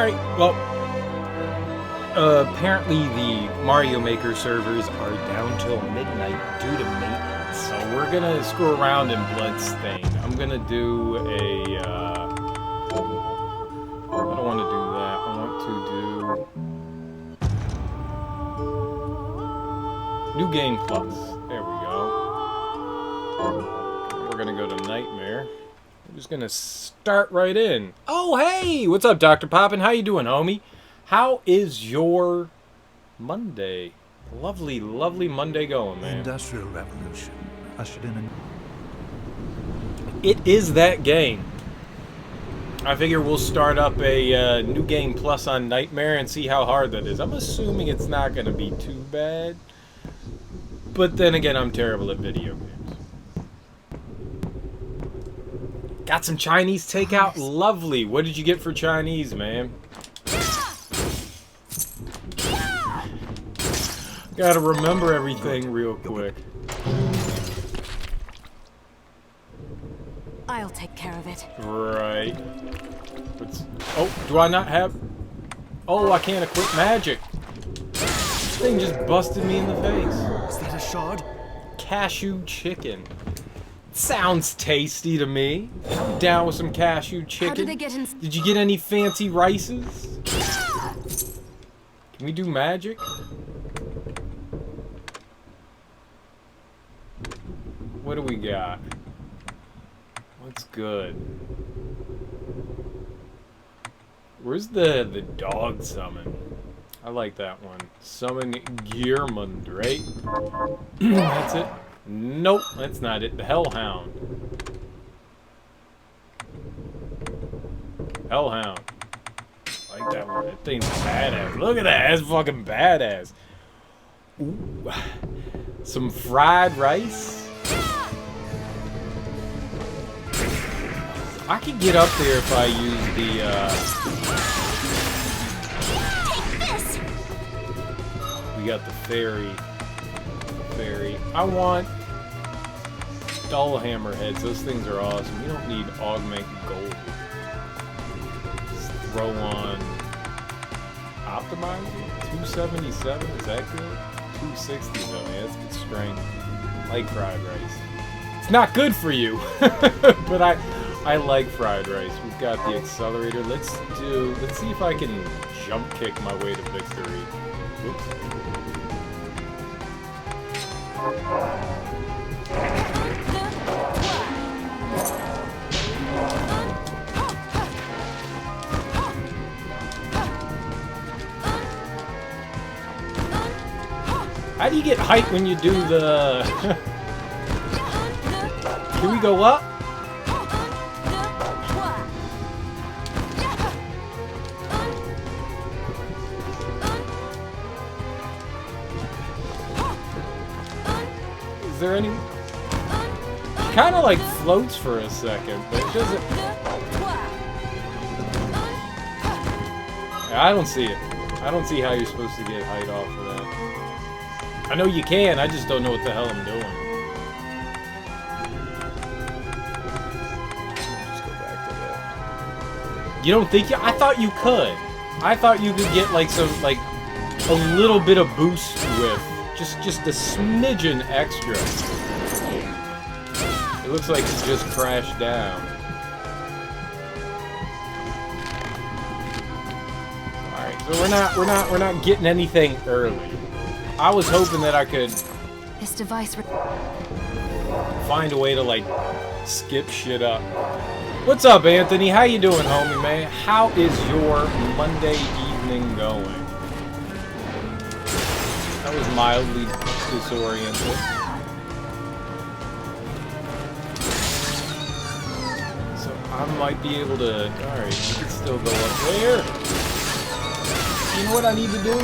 Alright, well, apparently the Mario Maker servers are down till midnight due to maintenance, so we're gonna screw around in Bloodstained. I'm gonna do a, I don't want to do that. I want to do New Game Plus. There we go. We're gonna go to Nightmare. I'm just gonna start right in. Oh, hey! What's up, Dr. Poppin'? How you doing, homie? How is your Monday? Lovely, lovely Monday going, man. The Industrial Revolution ushered in It is that game. I figure we'll start up a New Game Plus on Nightmare and see how hard that is. I'm assuming it's not gonna be too bad. But then again, I'm terrible at video games. Got some Chinese takeout? Lovely. What did you get for Chinese, man? Gotta remember everything real quick. I'll take care of it. Right. Oh, do I not have... Oh, I can't equip magic. This thing just busted me in the face. Is that a shard? Cashew chicken. Sounds tasty to me. I'm down with some cashew chicken. How did they get in? Did you get any fancy rices? Can we do magic? What do we got? What's good? Where's the dog summon? I like that one. Summon Gearmund, right? That's it. Nope, that's not it. The Hellhound. Hellhound. I like that one. That thing's badass. Look at that. That's fucking badass. Ooh. Some fried rice. I could get up there if I use the, Take this! We got the fairy. I want dull hammer heads. Those things are awesome. We don't need augment gold. Let's throw on optimizer. 277. Is that good? 260 though. Yeah, that's good strength. Like fried rice. It's not good for you, but I like fried rice. We've got the accelerator. Let's see if I can jump kick my way to victory. Whoops. How do you get height when you do the... Can we go up? Is there any... Kind of like floats for a second, but it doesn't... I don't see it. I don't see how you're supposed to get height off of that. I know you can, I just don't know what the hell I'm doing. Just go back to that. You don't think I thought you could. I thought you could get like some, like, a little bit of boost with. Just a smidgen extra. It looks like he just crashed down. Alright, so we're not getting anything early. I was hoping that I could This device find a way to like skip shit up. What's up, Anthony? How you doing, homie, man? How is your Monday evening going? That was mildly disoriented. So I might be able to... Alright, you can still go up there. You know what I need to do?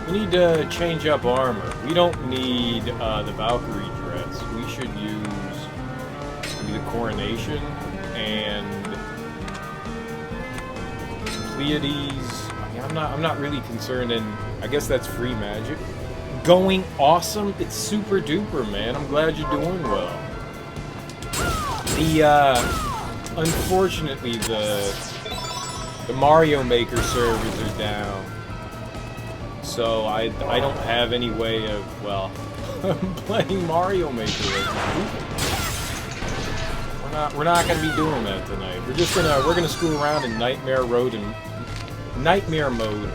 We need to change up armor. We don't need the Valkyrie dress. We should use maybe the Coronation and Pleiades. I mean, I'm not really concerned in... I guess that's free magic. Going awesome. It's super duper, man. I'm glad you're doing well. Unfortunately, The Mario Maker servers are down. So I don't have any way of, well, playing Mario Maker right now. We're not gonna be doing that tonight. We're gonna screw around in Nightmare Mode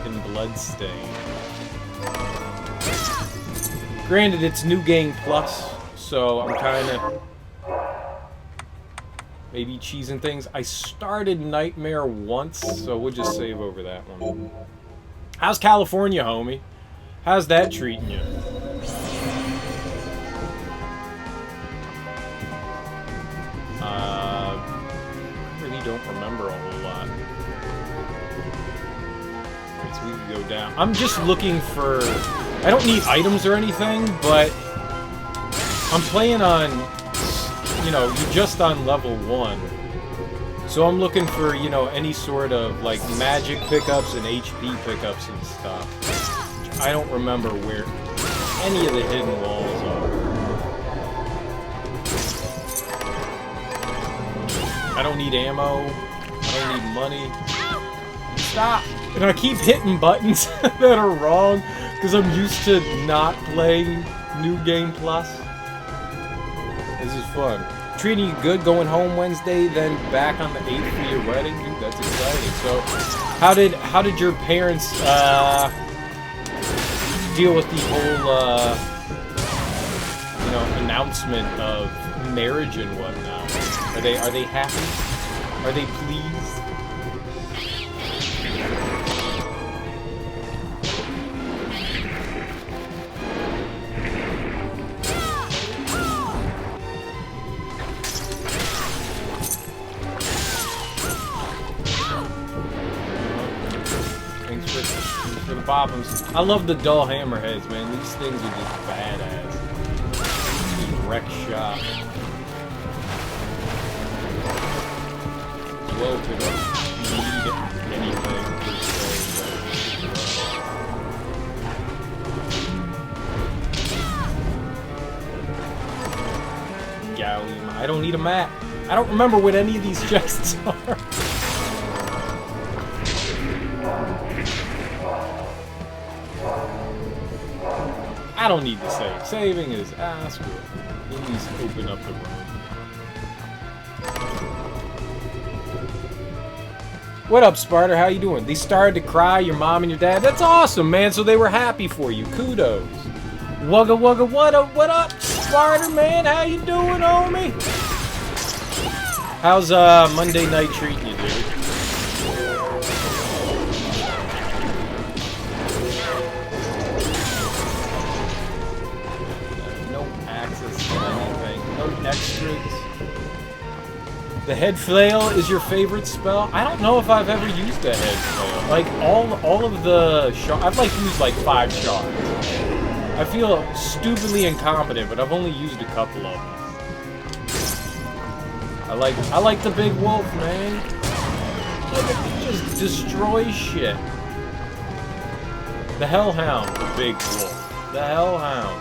in Bloodstained. Granted, it's New Game Plus, so I'm kinda maybe cheesing things. I started Nightmare once, so we'll just save over that one. How's California, homie? How's that treating you? I really don't remember a whole lot. Alright, so we can go down. I'm just looking for... I don't need items or anything, but I'm playing on... You know, you're just on level 1. So I'm looking for, you know, any sort of, like, magic pickups and HP pickups and stuff. I don't remember where any of the hidden walls are. I don't need ammo. I don't need money. Stop! And I keep hitting buttons that are wrong, because I'm used to not playing New Game Plus. This is fun. Treating you good, going home Wednesday, then back on the 8th for your wedding? Dude, that's exciting. So, how did your parents, deal with the whole, you know, announcement of marriage and whatnot? Are they happy? Are they pleased? Thanks for the bobbums. I love the dull hammerheads, man. These things are just badass. Just wreck shop. Well, we don't need anything per se. Gallium. I don't need a map. I don't remember what any of these chests are. I don't need to save. Saving is screw it. Please open up the room. What up, Sparta? How you doing? They started to cry, your mom and your dad. That's awesome, man. So they were happy for you. Kudos. Wugga wugga, what up, Sparta, man? How you doing, homie? How's Monday night treating you, dude? No access to anything. No extras. The head flail is your favorite spell? I don't know if I've ever used a head flail. Like all of the shards, I've like used like 5 shards. I feel stupidly incompetent, but I've only used a couple of them. I like the big wolf, man. Look at it, just destroy shit. The hellhound, the big wolf. The hellhound.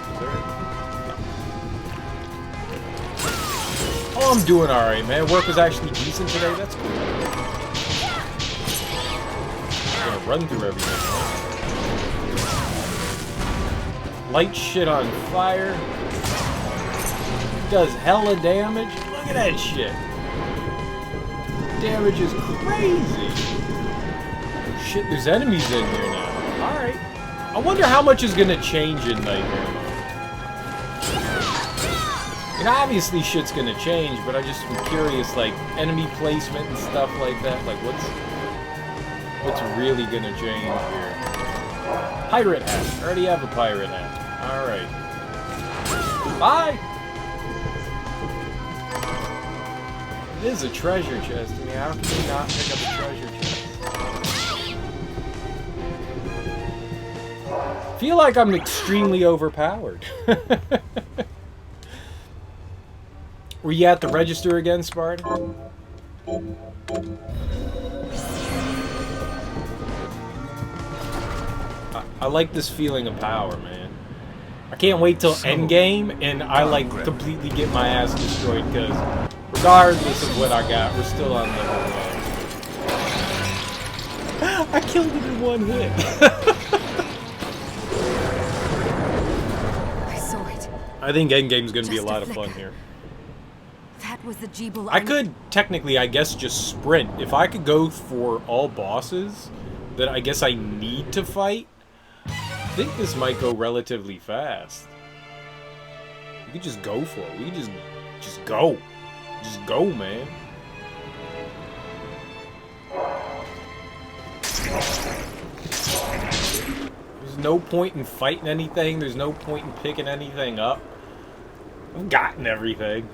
Oh, I'm doing alright, man. Work was actually decent today. That's cool. I'm gonna run through everything. Light shit on fire. Does hella damage. Look at that shit. Damage is crazy. Shit, there's enemies in here now. Alright. I wonder how much is gonna change in Nightmare Mode. And obviously shit's gonna change, but I just am curious, like, enemy placement and stuff like that. Like, what's really gonna change here? Pirate hat. I already have a pirate hat. Alright. Bye! It is a treasure chest. I mean, how can you not pick up a treasure chest? Feel like I'm extremely overpowered. Were you at the register again, Spartan? I like this feeling of power, man. I can't wait till endgame and I like completely get my ass destroyed, because regardless of what I got, we're still on level 1. I killed it in one hit. I saw it. I think Endgame's gonna be a Just lot a of fun flicker. here. That was the Jeeble. I could, technically, I guess, just sprint. If I could go for all bosses that I guess I need to fight, I think this might go relatively fast. You could just go for it. We could just go. Just go, man. There's no point in fighting anything. There's no point in picking anything up. I've gotten everything.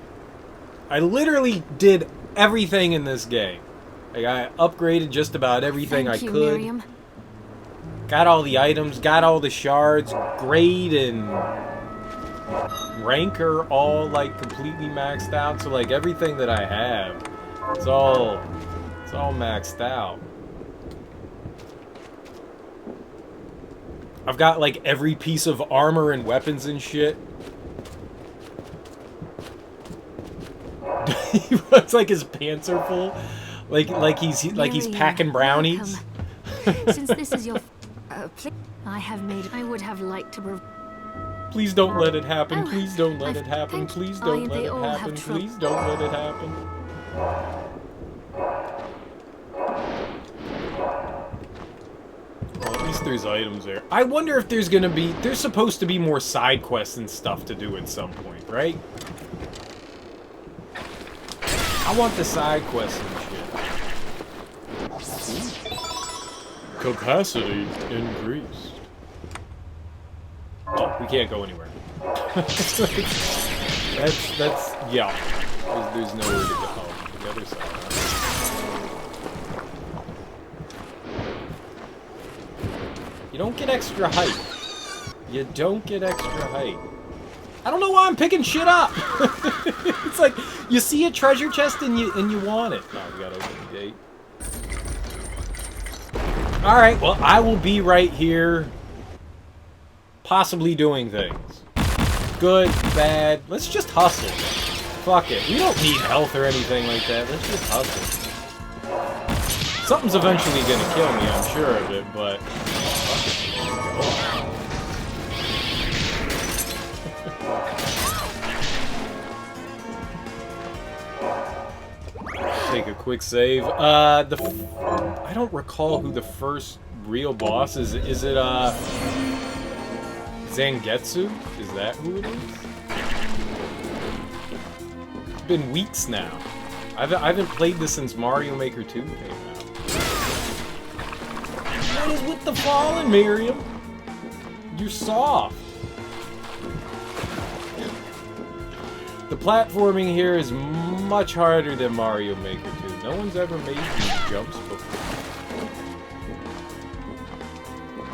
I literally did everything in this game. Like, I upgraded just about everything Thank I you, could. Miriam. Got all the items, got all the shards. Grade and rank are all, like, completely maxed out. So, like, everything that I have, it's all maxed out. I've got, like, every piece of armor and weapons and shit. It's like his pants are full, like he's packing brownies. Since this is your, I would have liked to. Please don't let it happen. Oh, Please don't let I it happen. think Please don't let they it all have happen. trouble. Please don't let it happen. Well, at least there's items there. I wonder if there's gonna be. There's supposed to be more side quests and stuff to do at some point, right? I want the side quests and shit. Capacity increased. Oh, we can't go anywhere. that's yeah. There's nowhere to go. Oh, the other side. You don't get extra height. You don't get extra height. I don't know why I'm picking shit up. It's like you see a treasure chest and you want it. Oh, we gotta open the gate. All right. Well, I will be right here, possibly doing things. Good, bad. Let's just hustle. Fuck it. We don't need health or anything like that. Let's just hustle. Something's eventually gonna kill me. I'm sure of it, but. Fuck it. Take a quick save. I don't recall who the first real boss is. Is it Zangetsu? Is that who it is? It's been weeks now. I haven't played this since Mario Maker 2 came out. What is with the falling, Miriam? You're soft. The platforming here is much harder than Mario Maker 2. No one's ever made these jumps before.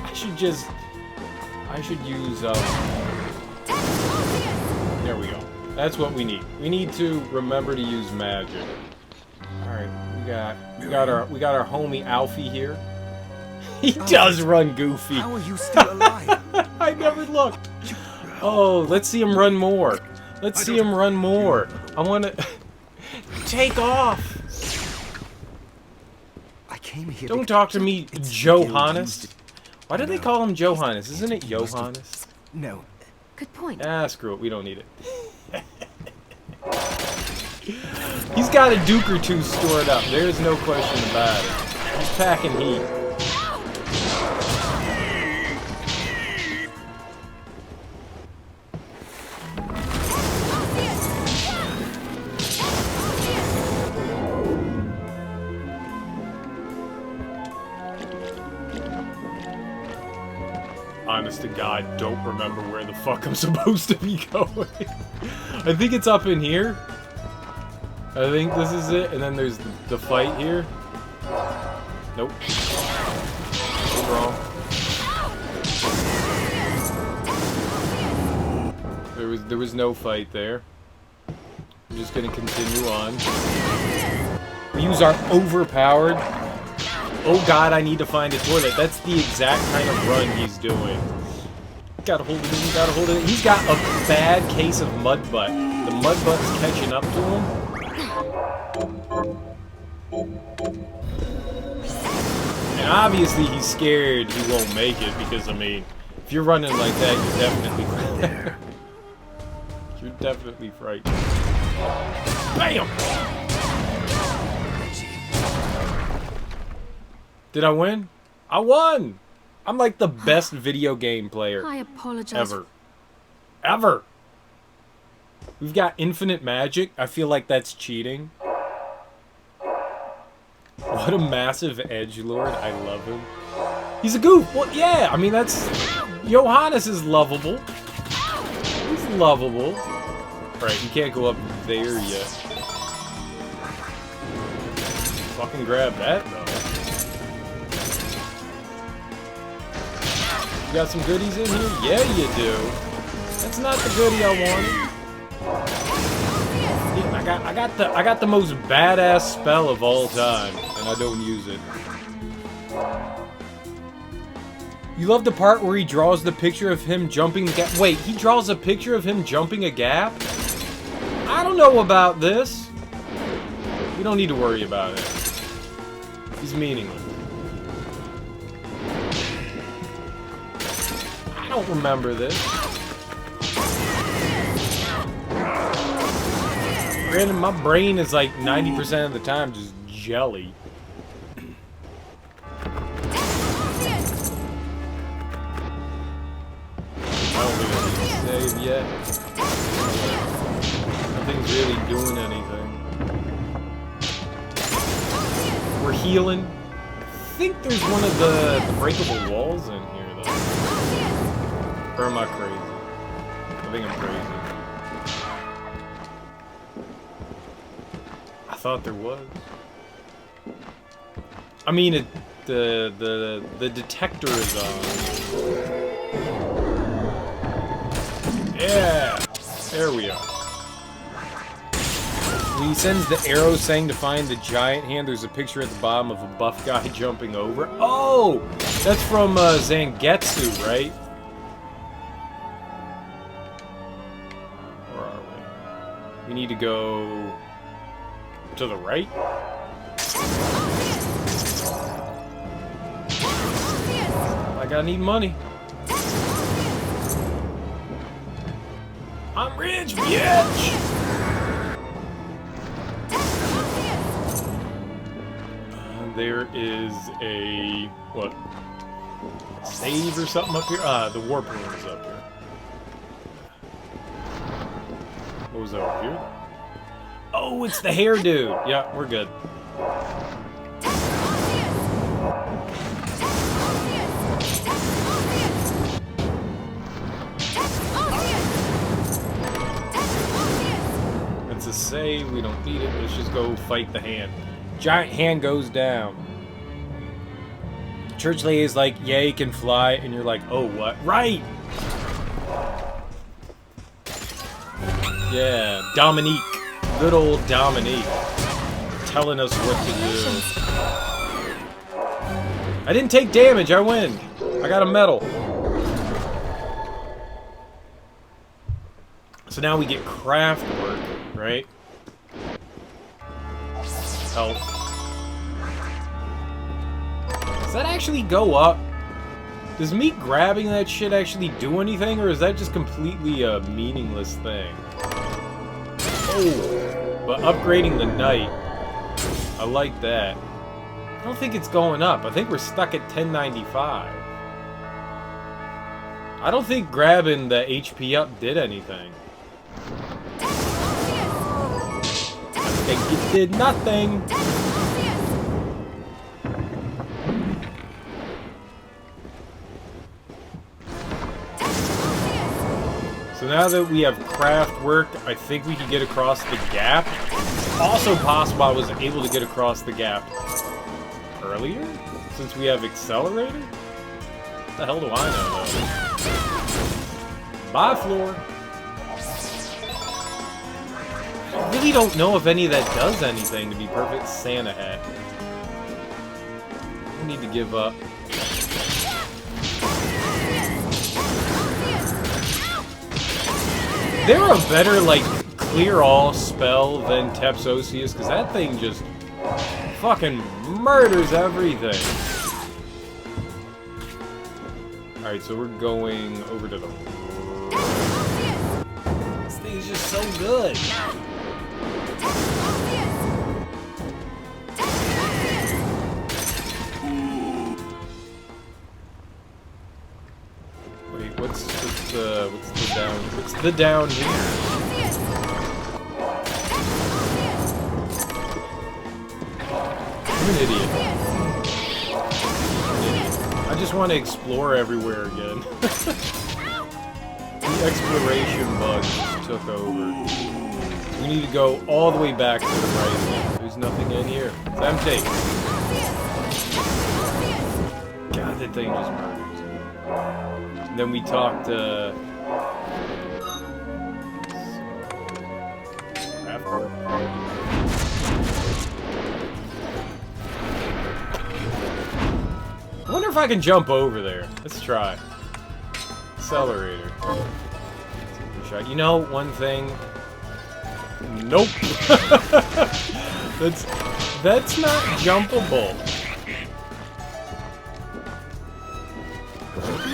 I should use, there we go. That's what we need. We need to remember to use magic. Alright, we got our homie Alfie here. He does run goofy. How are you still alive? I never looked. Oh, let's see him run more. Let's see him run more. I want to take off. I came here. Don't talk to me, Johannes. Why do they call him Johannes? Isn't it Johannes? No. Good point. Ah, screw it. We don't need it. He's got a Duke or two stored up. There's no question about it. He's packing heat. Honest to God, don't remember where the fuck I'm supposed to be going. I think it's up in here. I think this is it, and then there's the fight here. Nope. I'm wrong. There was no fight there. I'm just gonna continue on. We use our overpowered. Oh God, I need to find a toilet. That's the exact kind of run he's doing. Gotta hold it in, gotta hold it in. He's got a bad case of mud butt. The mud butt's catching up to him. And obviously he's scared he won't make it because, I mean, if you're running like that, you're definitely you're definitely frightened. Bam! Did I win? I won! I'm like the best video game player I apologize. ever. We've got infinite magic. I feel like that's cheating. What a massive edgelord. I love him. He's a goof. Well, yeah. I mean, that's... Johannes is lovable. He's lovable. Alright, you can't go up there yet. Fucking grab that, though. You got some goodies in here? Yeah, you do. That's not the goodie I wanted. Yeah, I got the most badass spell of all time, and I don't use it. You love the part where he draws the picture of him jumping the gap. Wait, he draws a picture of him jumping a gap? I don't know about this. We don't need to worry about it. He's meaningless. I don't remember this. Granted, my brain is like 90% of the time just jelly. I don't think I need to save yet. Nothing's really doing anything. We're healing. I think there's one of the breakable walls in here, though. Or am I crazy? I think I'm crazy. I thought there was. I mean, the detector is on. Yeah, there we are. When he sends the arrow saying to find the giant hand, there's a picture at the bottom of a buff guy jumping over. Oh, that's from Zangetsu, right? Where are we? We need to go to the right. Like I need money. I'm rich, bitch! There is a... what? Save or something up here? Ah, the warp room is up here. What was over here? Oh, it's the hair dude! Yeah, we're good. It's a save, we don't need it. Let's just go fight the hand. Giant hand goes down. Church lady is like, yeah, he can fly, and you're like, oh, what? Right! Yeah, Dominique. Good old Dominique. Telling us what to do. I didn't take damage, I win. I got a medal. So now we get craft work, right? Health. Does that actually go up? Does me grabbing that shit actually do anything, or is that just completely a meaningless thing? Oh, but upgrading the knight, I like that. I don't think it's going up. I think we're stuck at 1095. I don't think grabbing the HP up did anything. I think it did nothing. So now that we have craft work, I think we can get across the gap. It's also possible I was able to get across the gap earlier, since we have accelerator? What the hell do I know, though? Bye, floor. I really don't know if any of that does anything, to be perfect Santa hat. I need to give up. They're a better, like, clear all spell than Tepsosius, because that thing just fucking murders everything. Alright, so we're going over to the... This thing's just so good. Wait, what's the down here? I'm an idiot. I just want to explore everywhere again. The exploration bug took over. We need to go all the way back to the right. There's nothing in here. It's empty. God, that thing just murders. And then we talked to... I wonder if I can jump over there. Let's try. Accelerator. You know, one thing... Nope. That's not jumpable.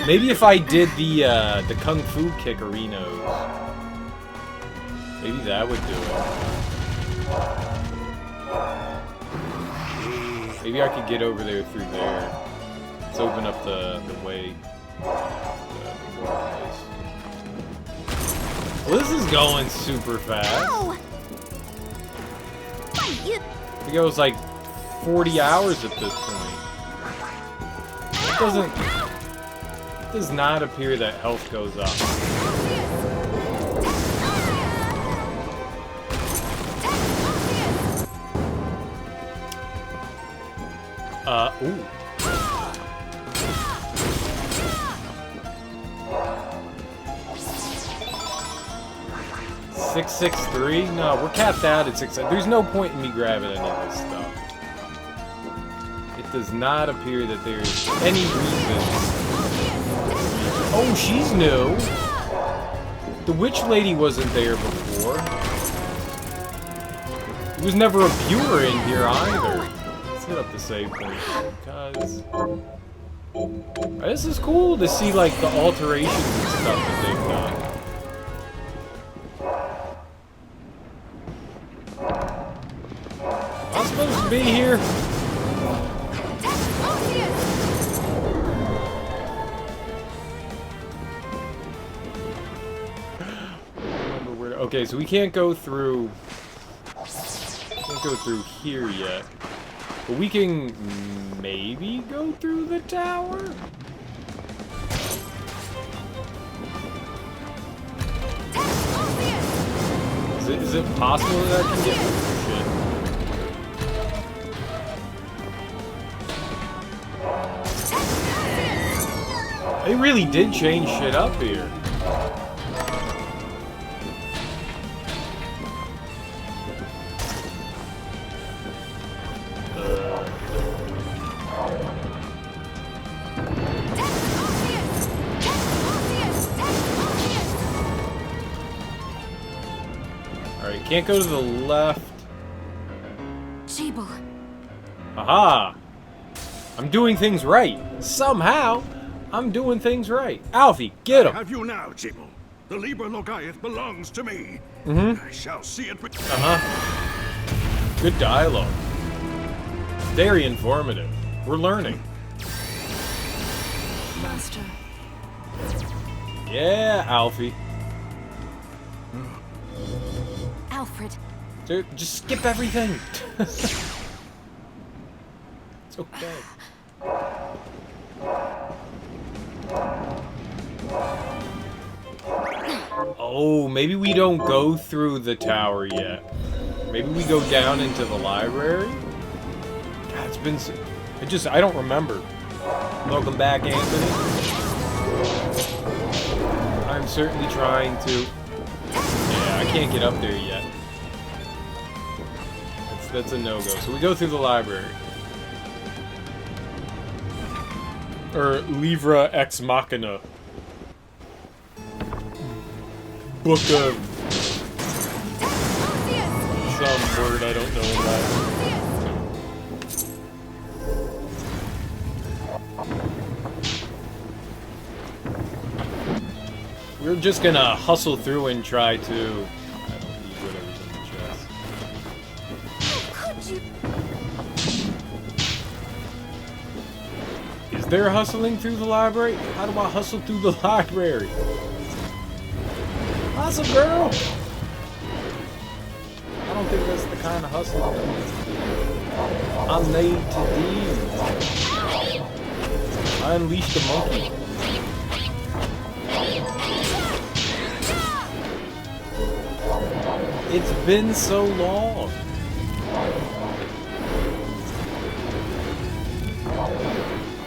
Maybe if I did the Kung Fu Kickerinos. Maybe that would do it. Maybe I could get over there through there. Let's open up the way. Well, this is going super fast. Ow! I think it was like 40 hours at this point. It does not appear that health goes up. Ooh. 663? No, we're capped out at 6. There's no point in me grabbing any of this stuff. It does not appear that there's any reason. Oh, she's new. The witch lady wasn't there before. There was never a viewer in here either. Let's hit up the save point because this is cool to see like the alterations and stuff that they've done. Am I supposed to be here? Okay, so we can't go through. Can't go through here yet, but we can maybe go through the tower. Is it possible that I can get shit? They really did change shit up here. Can't go to the left. Table. Aha! I'm doing things right. Somehow, I'm doing things right. Alfie, get him! I have you now, Jibble. The Liber Logaeth belongs to me. Mm-hmm. I shall see it with... Uh-huh. Good dialogue. Very informative. We're learning. Master. Yeah, Alfie. Alfred. Dude, just skip everything. It's okay. Oh, maybe we don't go through the tower yet. Maybe we go down into the library? God, it's been so... I don't remember. Welcome back, Anthony. I'm certainly trying to... Yeah, I can't get up there yet. That's a no-go. So we go through the library. Or Livra Ex Machina. Book of... some word I don't know in Latin. We're just gonna hustle through and try to... I don't need whatever's in the chest. Is there hustling through the library? How do I hustle through the library? Hustle, girl! I don't think that's the kind of hustle I'm made to do. I unleashed a monkey. It's been so long.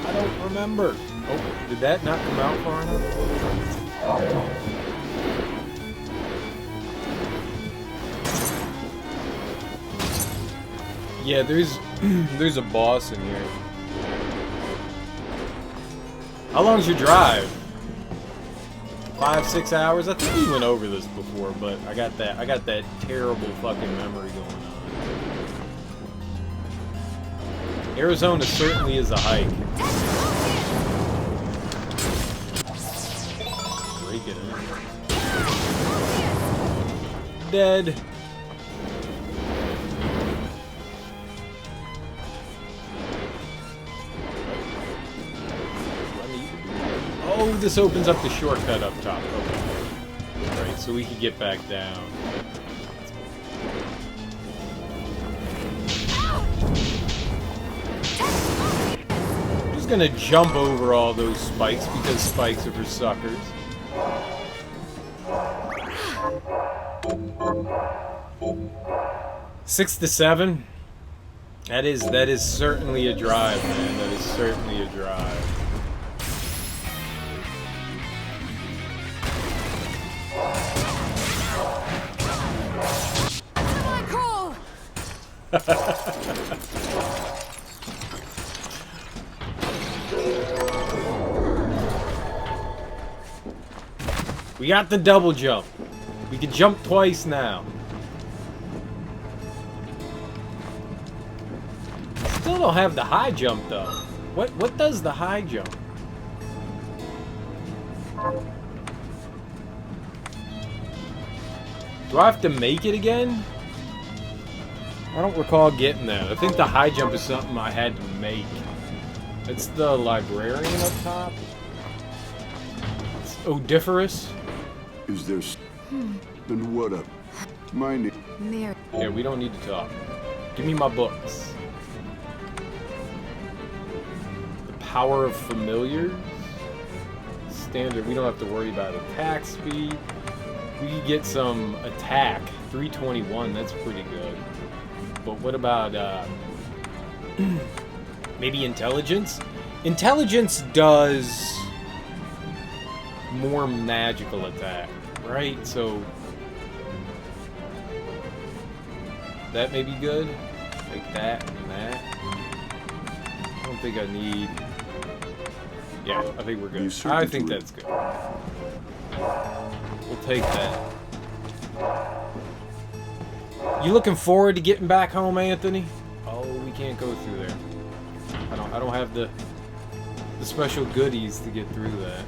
I don't remember. Oh, did that not come out far enough? Yeah, there's a boss in here. How long's your drive? 5-6 hours? I think we went over this before, but I got that terrible fucking memory going on. Arizona certainly is a hike. Break it in. Dead. Oh, this opens up the shortcut up top. Okay. Alright, so we can get back down. I'm just gonna jump over all those spikes because spikes are for suckers. Six to 7. That is certainly a drive, man. That is certainly a drive. We got the double jump. We can jump twice now. Still don't have the high jump though. What does the high jump? Do I have to make it again? I don't recall getting that. I think the high jump is something I had to make. It's the librarian up top. It's odiferous. Is there... And what up? My name... Mary. Yeah, we don't need to talk. Give me my books. The power of familiars. Standard. We don't have to worry about attack speed. We could get some attack. 321. That's pretty good. But what about, maybe intelligence? Intelligence does more magical attack, right? So, that may be good. Like that and that. I don't think I need... Yeah, I think we're good. I think that's good. We'll take that. You looking forward to getting back home, Anthony? Oh, we can't go through there. I don't have the special goodies to get through that.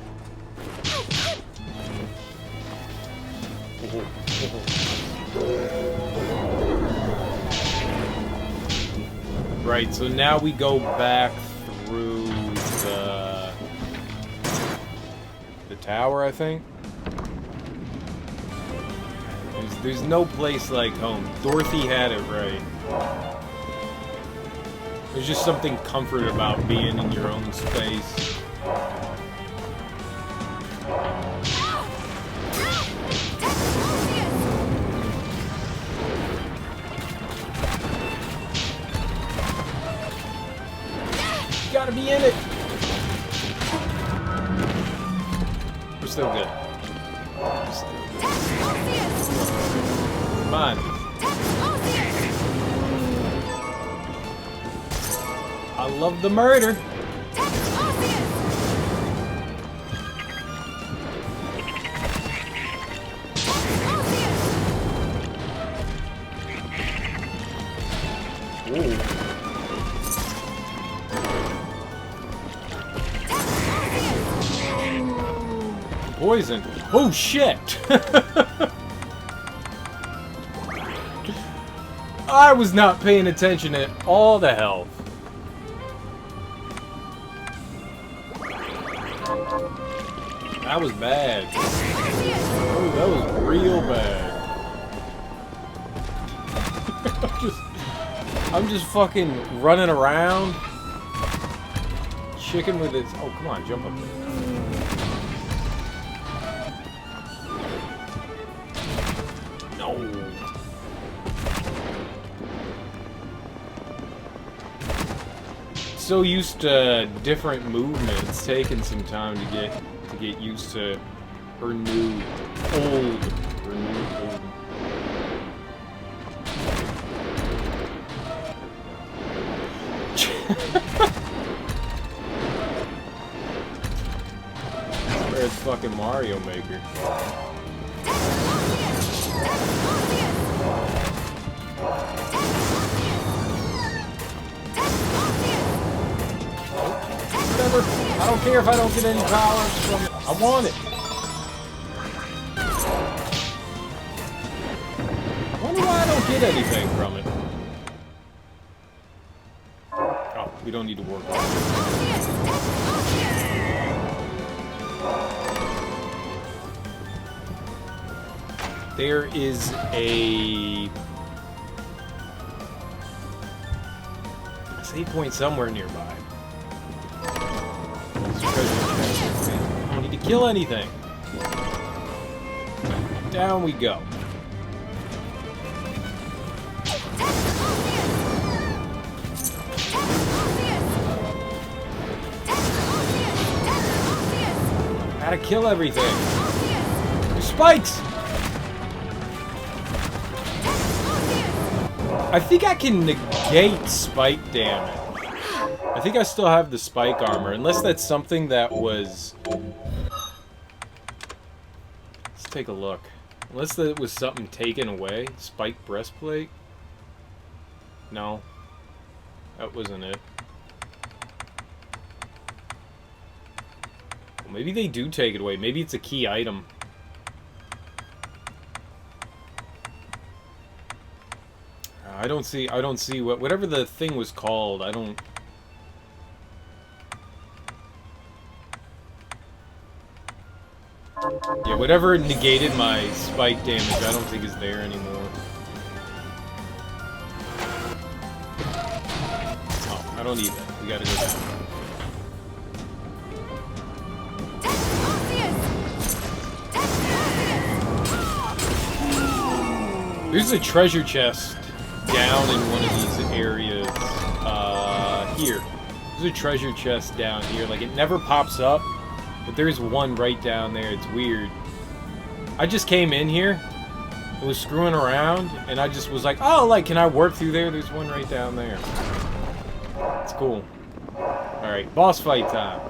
Right, so now we go back through the tower, I think. There's no place like home. Dorothy had it right. There's just something comfort about being in your own space. You gotta be in it. We're still good. Come on. I love the murder. Ooh. poisoned. Oh shit! I was not paying attention at all to health. That was bad. Oh, that was real bad. I'm just fucking running around. Chicken with its... Oh, come on, jump up there. No. So used to different movements, taking some time to get used to her new old. Where's fucking Mario Maker? Whatever. I don't care if I don't get any powers from it. I want it. I wonder why I don't get anything from it. Oh, we don't need to work on it. There is a save point somewhere nearby. I don't need to kill anything. Down we go. Gotta kill everything. There's spikes! I think I can negate spike damage. I think I still have the spike armor, unless that's something that was... Let's take a look. Unless that was something taken away. Spike breastplate? No. That wasn't it. Well, maybe they do take it away. Maybe it's a key item. I don't see whatever the thing was called. I don't... Yeah, whatever negated my spike damage, I don't think is there anymore. Oh, I don't need that. We gotta go down. There's a treasure chest down in one of these areas. Here. There's a treasure chest down here. Like, it never pops up. But there's one right down there. It's weird. I just came in here. I was screwing around. And I just was like, oh, like, can I work through there? There's one right down there. It's cool. Alright, boss fight time.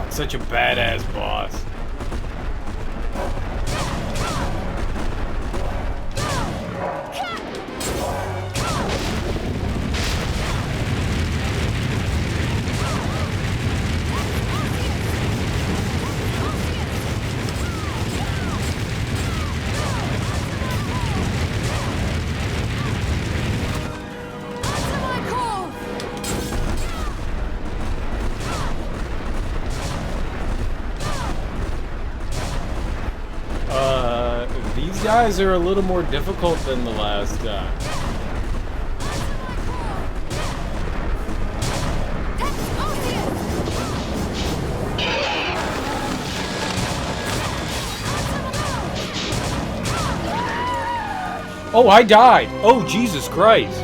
Such a badass boss. These guys are a little more difficult than the last time. Oh, I died! Oh, Jesus Christ!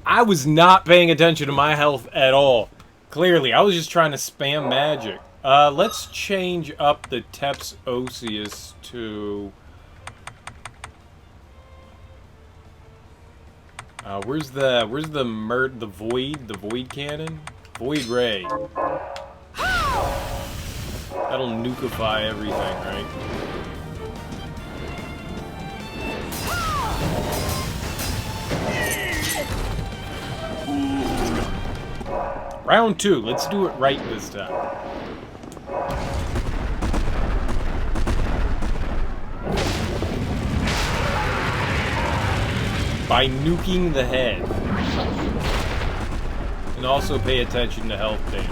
I was not paying attention to my health at all. Clearly, I was just trying to spam magic. Let's change up the Teps Osseous to... where's the Void cannon? Void Ray. that'll nukeify everything, right? Round 2. Let's do it right this time. By nuking the head. And also pay attention to health damage.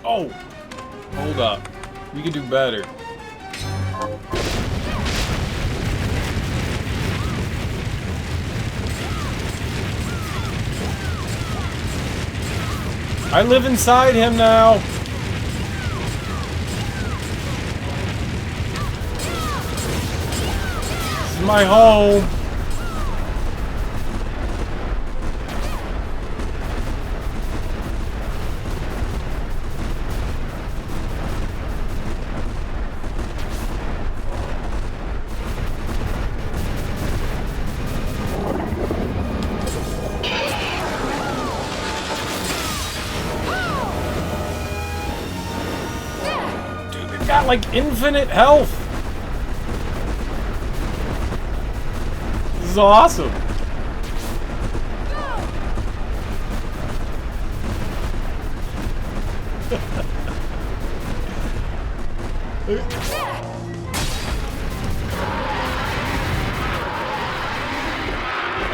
Oh! Hold up. We could do better. I live inside him now. This is my home. Got like infinite health. This is awesome.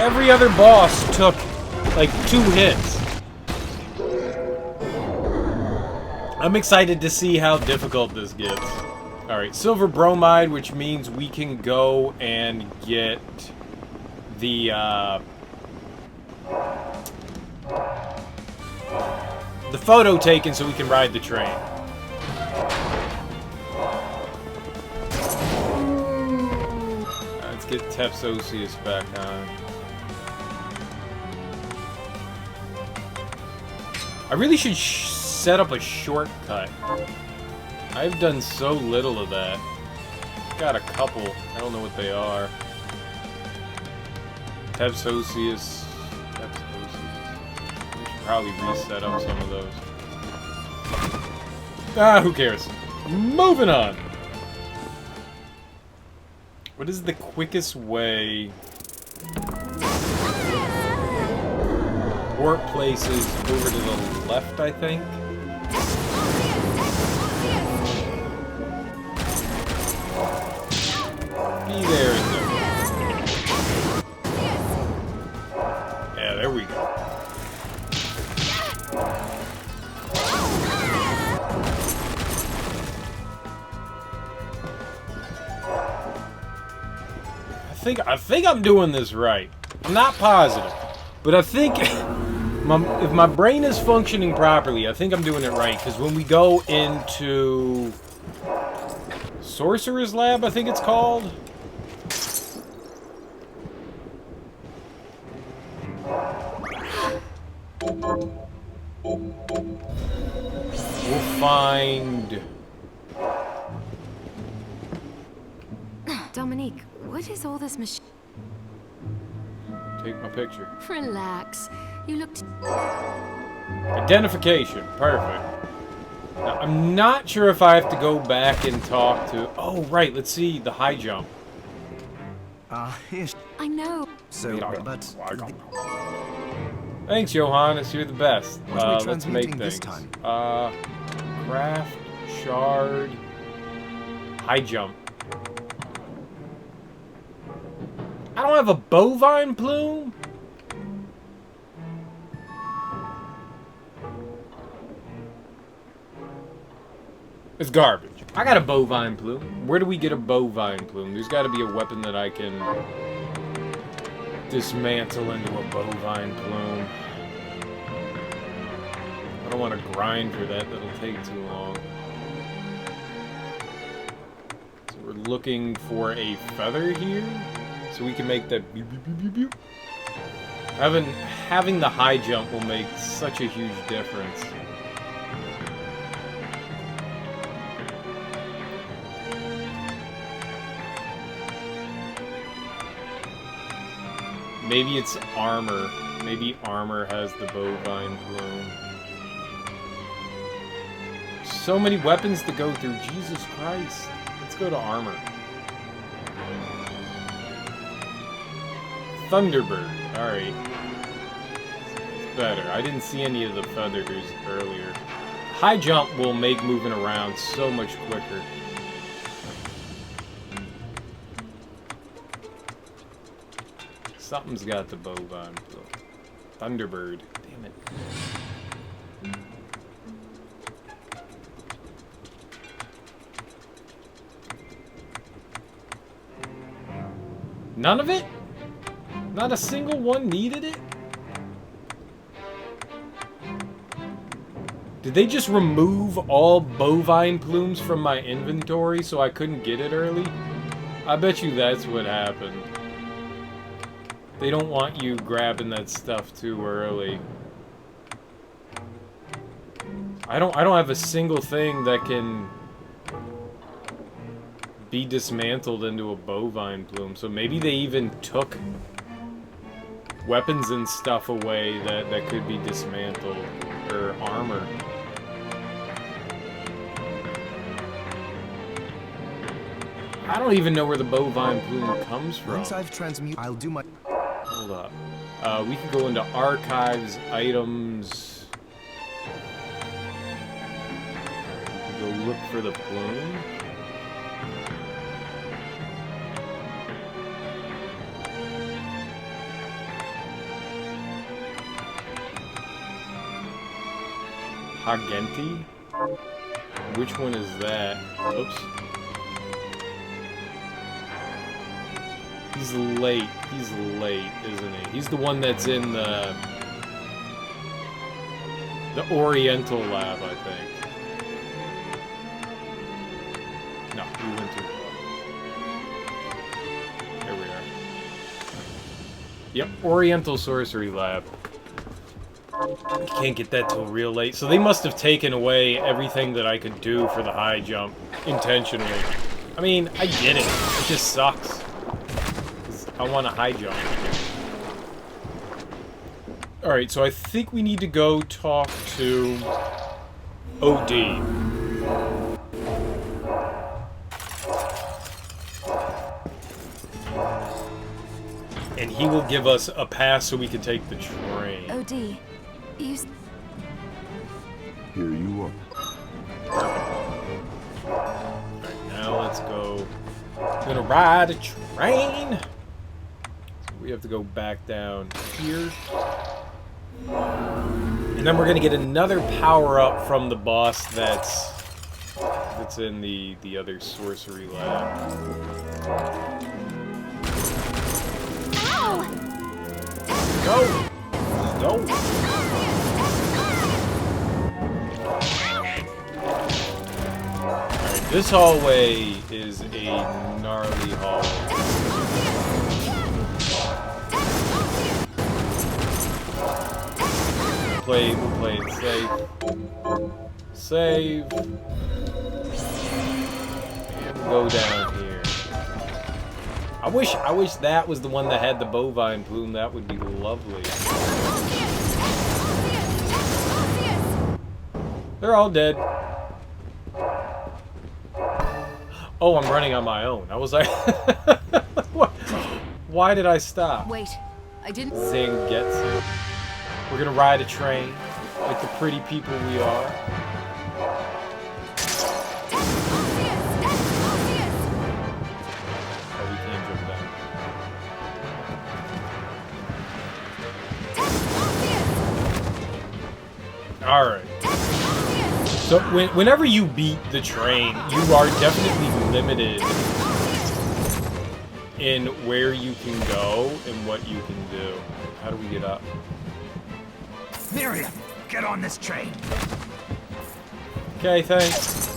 Every other boss took like 2 hits. I'm excited to see how difficult this gets. Alright, silver bromide, which means we can go and get the photo taken so we can ride the train. Let's get Tepsosius back on. I really should set up a shortcut. I've done so little of that. Got a couple. I don't know what they are. Tepsosius. We should probably reset up some of those. Ah, who cares? Moving on. What is the quickest way? Warp places over to the left, I think. Be there in there. Yeah, there we go. I think I'm doing this right. I'm not positive, but I think if my brain is functioning properly, I think I'm doing it right. Because when we go into Sorcerer's Lab, I think it's called. We'll find... Dominique, what is all this machine? Take my picture. Relax. You looked... Identification. Perfect. Now, I'm not sure if I have to go back and talk to... Oh, right. Let's see the high jump. Yes. I know. So, but... Thanks, Johannes. You're the best. What are we Let's make transmuting this things. time? Craft, shard, high jump. I don't have a bovine plume? It's garbage. I got a bovine plume. Where do we get a bovine plume? There's got to be a weapon that I can dismantle into a bovine plume. I don't want to grind for that. That'll take too long. So we're looking for a feather here, so we can make that beep, beep, beep, beep, beep. Having the high jump will make such a huge difference. Maybe it's armor. Maybe armor has the bovine plume. So many weapons to go through. Jesus Christ. Let's go to armor. Thunderbird. Alright. It's better. I didn't see any of the feathers earlier. High jump will make moving around so much quicker. Something's got the bovine plume. Thunderbird. Damn it. None of it? Not a single one needed it? Did they just remove all bovine plumes from my inventory so I couldn't get it early? I bet you that's what happened. They don't want you grabbing that stuff too early. I don't have a single thing that can be dismantled into a bovine plume, so maybe they even took weapons and stuff away that could be dismantled, or armor. I don't even know where the bovine plume comes from. Once I've transmuted, I'll do my... Hold up. We can go into archives, items. Go look for the plume. Hagenti? Which one is that? Oops. He's late. He's late, isn't he? He's the one that's in the Oriental lab, I think. No, we went too far. Here we are. Yep, Oriental Sorcery Lab. You can't get that till real late. So they must have taken away everything that I could do for the high jump intentionally. I mean, I get it. It just sucks. I want a high jump. Alright, so I think we need to go talk to OD. And he will give us a pass so we can take the train. OD, you... Here you are. Alright, now let's go. I'm gonna ride a train. We have to go back down here. And then we're gonna get another power-up from the boss that's in the other sorcery lab. Ow! Go! Go! Alright, this hallway is a gnarly hallway. We'll play it safe. Save. And we'll go down here. I wish that was the one that had the bovine plume. That would be lovely. They're all dead. Oh, I'm running on my own. I was like, why did I stop? Wait, I didn't... Zangetsu. We're gonna ride a train, like the pretty people we are. Oh, we can't jump down. Alright. So, whenever you beat the train, you are definitely limited in where you can go and what you can do. How do we get up? Miriam, get on this train. Okay, thanks.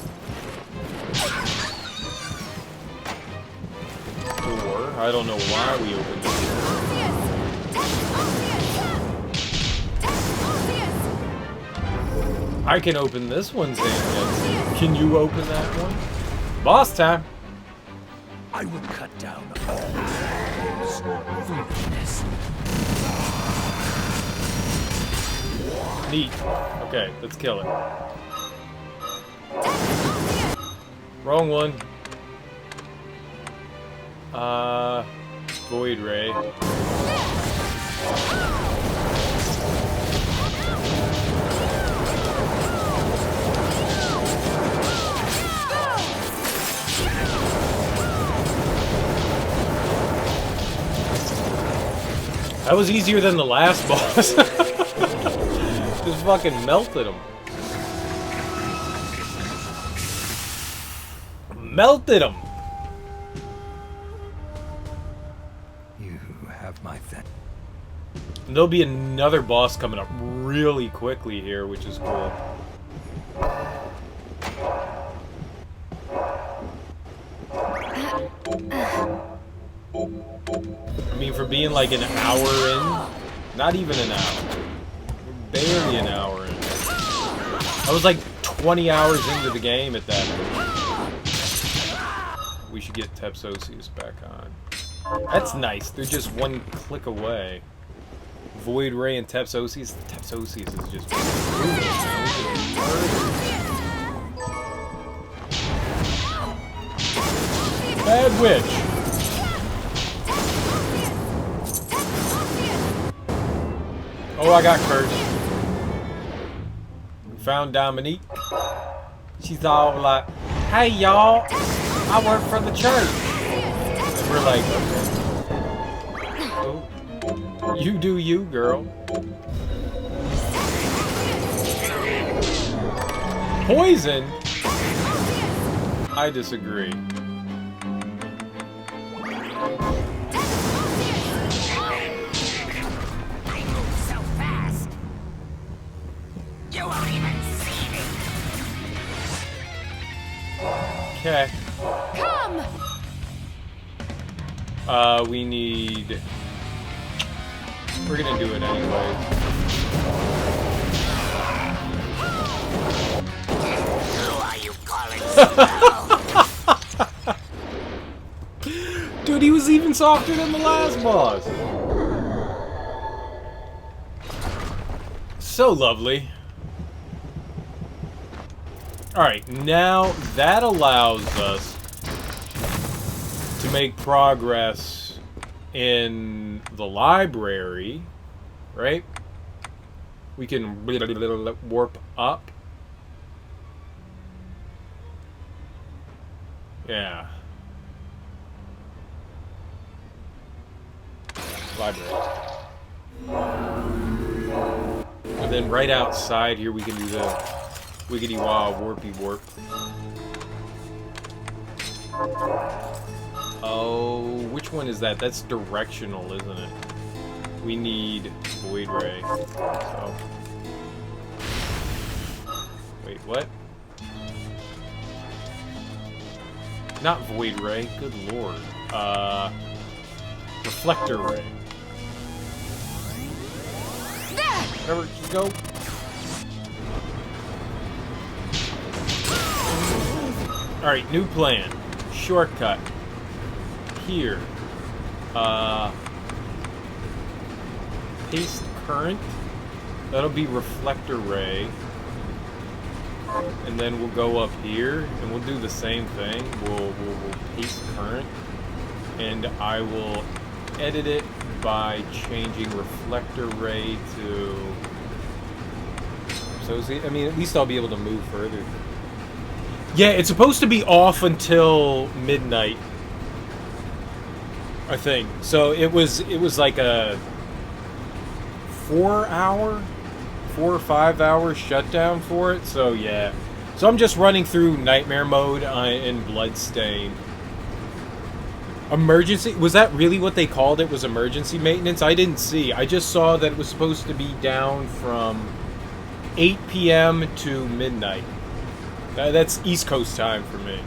Door. I don't know why we opened the door. I can open this one, Zangetsu. Can you open that one? Boss time. I will cut down all foolishness. Neat. Okay, let's kill it. Wrong one. Void Ray. That was easier than the last boss. Just fucking melted him. Melted him. You have my thanks. And there'll be another boss coming up really quickly here, which is cool. I mean, for being like an hour in, not even an hour, barely an hour in. I was like 20 hours into the game at that point. We should get Tepsosius back on. That's nice. They're just one click away. Void Ray and Tepsosius. Tepsosius is just... Bad Witch! Oh, I got cursed. We found Dominique. She's all like, "Hey, y'all, I work for the church." And we're like, "Okay. Oh, you do you, girl." Poison? I disagree. Okay. Come! We need... We're gonna do it anyway. Who are you calling slow? Dude, he was even softer than the last boss. So lovely. Alright, now that allows us to make progress in the library, right? We can warp up. Yeah. Library. And then right outside here we can do the wiggity wow, warpy warp. Oh, which one is that? That's directional, isn't it? We need Void Ray. So. Wait, what? Not Void Ray, good lord. Reflector Ray. Whatever, just go. Alright, new plan. Shortcut. Here. Paste current. That'll be reflector ray. And then we'll go up here and we'll do the same thing. We'll paste current. And I will edit it by changing reflector ray to... So, see, I mean, at least I'll be able to move further. Yeah, it's supposed to be off until midnight, I think. So it was like a 4 or 5 hour shutdown for it. So yeah. So I'm just running through nightmare mode in Bloodstained. Emergency? Was that really what they called it? Was emergency maintenance? I didn't see. I just saw that it was supposed to be down from 8 p.m. to midnight. That's East Coast time for me.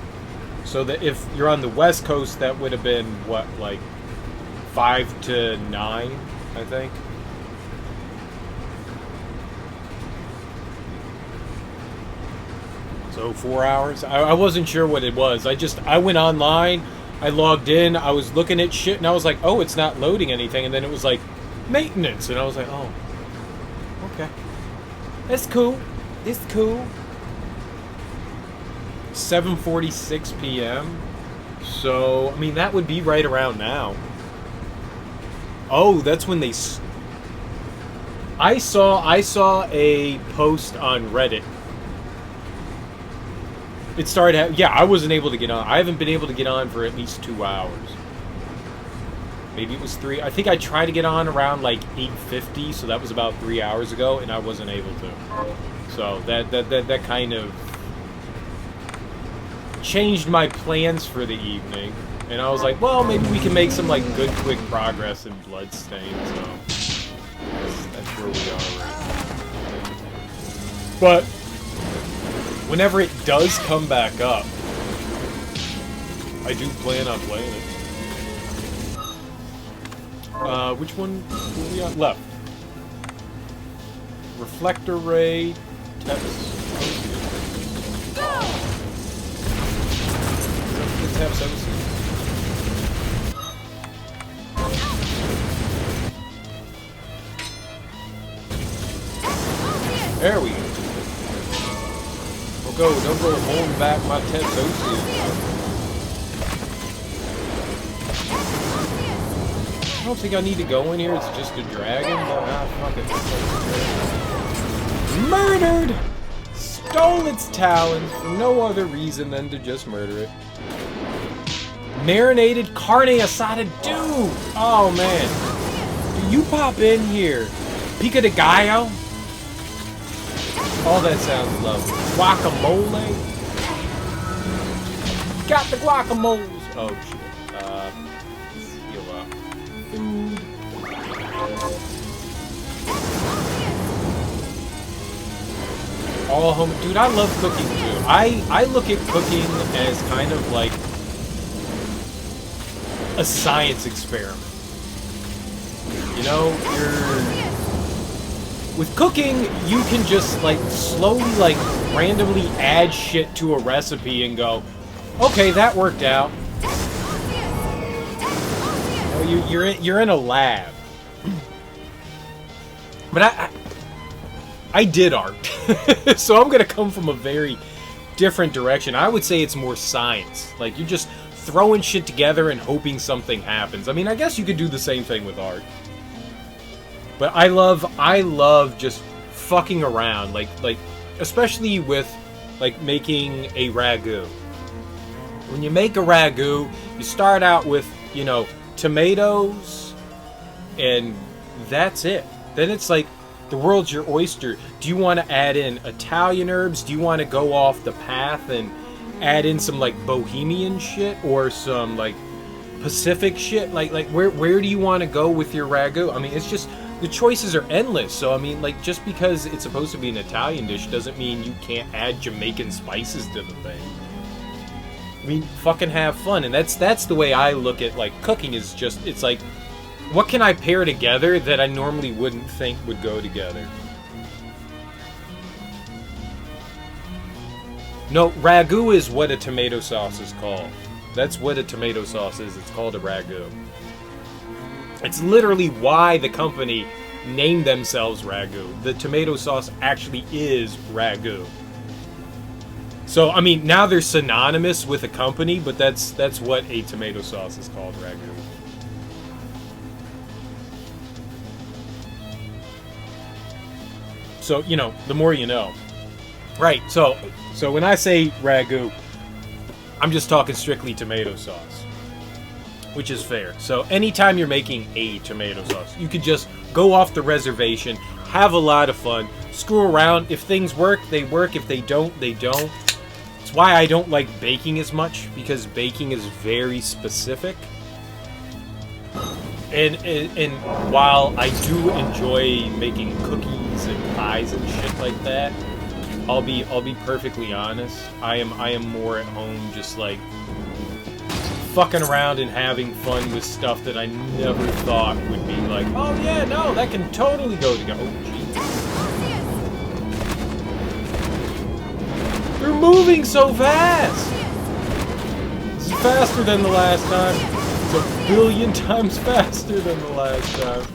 So that if you're on the West Coast, that would have been, what, like 5 to 9, I think. So 4 hours? I wasn't sure what it was. I went online, I logged in, I was looking at shit, and I was like, oh, it's not loading anything. And then it was like, maintenance. And I was like, oh, okay. That's cool. It's cool. 7:46 p.m. So, I mean, that would be right around now. Oh, that's when they... I saw a post on Reddit. It started... Yeah, I wasn't able to get on. I haven't been able to get on for at least 2 hours. Maybe it was 3. I think I tried to get on around like 8:50, so that was about 3 hours ago, and I wasn't able to. So that kind of changed my plans for the evening. And I was like, well, maybe we can make some like good quick progress in Bloodstained, so that's where we are right now. But whenever it does come back up, I do plan on playing it. Which one were we on? Left. Reflector Ray, Teps. There we go. Don't go holding back my Tepsosius. I don't think I need to go in here, it's just a dragon, but fuck it. Murdered! Stole its talons for no other reason than to just murder it. Marinated carne asada, dude! Oh man. Do you pop in here? Pico de gallo? Oh, that sounds lovely. Guacamole? Got the guacamoles! Oh shit. Heal up. Food. All home. Dude, I love cooking too. I look at cooking as kind of like a science experiment. You know, with cooking, you can just like slowly like randomly add shit to a recipe and go, okay, that worked out. You're in a lab. But I did art. So I'm gonna come from a very different direction. I would say it's more science. Like you're just throwing shit together and hoping something happens. I mean, I guess you could do the same thing with art. But I love just fucking around, like especially with like making a ragu. When you make a ragu, you start out with, you know, tomatoes, and that's it. Then it's like the world's your oyster. Do you want to add in Italian herbs? Do you want to go off the path and add in some like bohemian shit or some like Pacific shit? Like where do you want to go with your ragu? I mean, it's just the choices are endless. So I mean, like, just because it's supposed to be an Italian dish doesn't mean you can't add Jamaican spices to the thing. I mean, fucking have fun. And that's the way I look at like cooking. Is just, it's like, what can I pair together that I normally wouldn't think would go together? No, ragu is what a tomato sauce is called. That's what a tomato sauce is. It's called a ragu. It's literally why the company named themselves Ragu. The tomato sauce actually is ragu. So, I mean, now they're synonymous with a company, but that's what a tomato sauce is called, ragu. So, you know, the more you know. Right, so when I say ragu, I'm just talking strictly tomato sauce. Which is fair. So anytime you're making a tomato sauce, you could just go off the reservation, have a lot of fun, screw around. If things work, they work. If they don't, they don't. It's why I don't like baking as much, because baking is very specific. And while I do enjoy making cookies and pies and shit like that, I'll be perfectly honest. I am more at home just like fucking around and having fun with stuff that I never thought would be like, oh yeah, no, that can totally go together. Oh, jeez. They're moving so fast! This is faster than the last time. It's 1 billion times faster than the last time.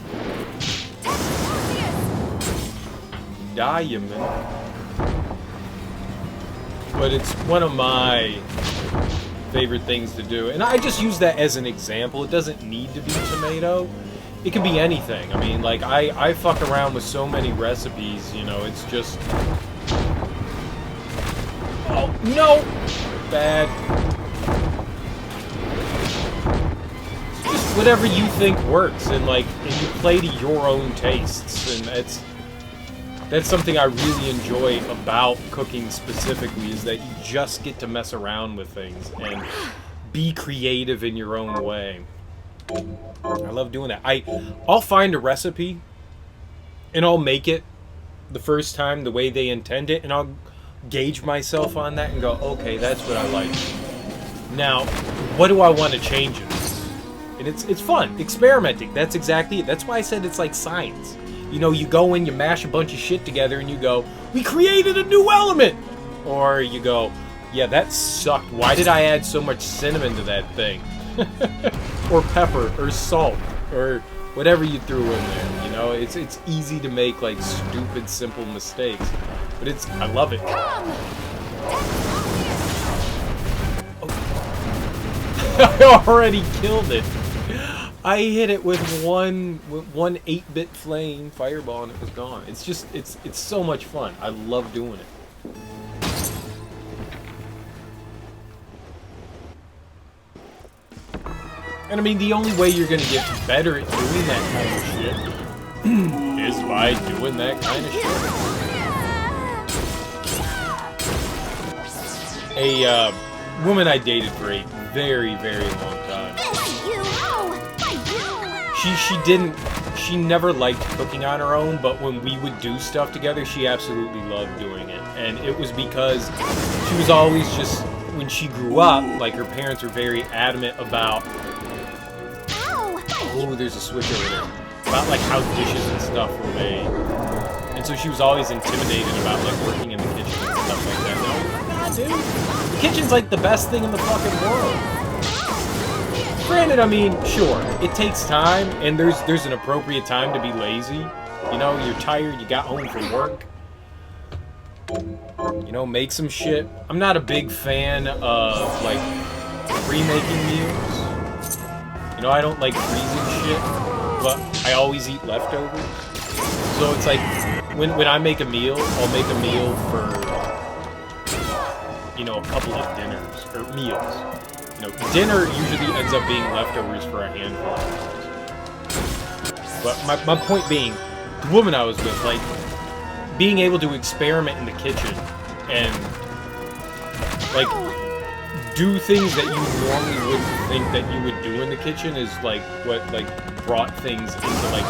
diamond. But it's one of my favorite things to do. And I just use that as an example. It doesn't need to be tomato. It can be anything. I mean, like, I fuck around with so many recipes, you know, it's just... Oh, no! Bad. It's just whatever you think works, and, like, and you play to your own tastes, and that's something I really enjoy about cooking specifically, is that you just get to mess around with things and be creative in your own way. I love doing that. I'll find a recipe and I'll make it the first time the way they intend it, and I'll gauge myself on that and go, okay, that's what I like. Now, what do I want to change in this? And it's fun, experimenting. That's exactly it. That's why I said it's like science. You know, you go in, you mash a bunch of shit together, and you go, we created a new element! Or you go, yeah, that sucked. Why did I add so much cinnamon to that thing? Or pepper, or salt, or whatever you threw in there, you know? It's easy to make, like, stupid, simple mistakes. But I love it. Oh. I already killed it. I hit it with one 8-bit flame fireball and it was gone. It's just, it's so much fun. I love doing it. And I mean, the only way you're gonna get better at doing that kind of shit is by doing that kind of shit. A woman I dated for a very, very long time. She never liked cooking on her own, but when we would do stuff together, she absolutely loved doing it. And it was because she was always just, when she grew up, like, her parents were very adamant about, oh, there's a switch over there, about, like, how dishes and stuff were made. And so she was always intimidated about, like, working in the kitchen and stuff like that. No, nah, dude. The kitchen's, like, the best thing in the fucking world. Granted, I mean, sure, it takes time, and there's an appropriate time to be lazy. You know, you're tired, you got home from work. You know, make some shit. I'm not a big fan of, like, pre-making meals. You know, I don't like freezing shit, but I always eat leftovers. So it's like, when I make a meal, I'll make a meal for, you know, a couple of dinners, or meals. You know, dinner usually ends up being leftovers for a handful of hours. But my point being, the woman I was with, like, being able to experiment in the kitchen and, like, do things that you normally wouldn't think that you would do in the kitchen is, like, what, like, brought things into, like,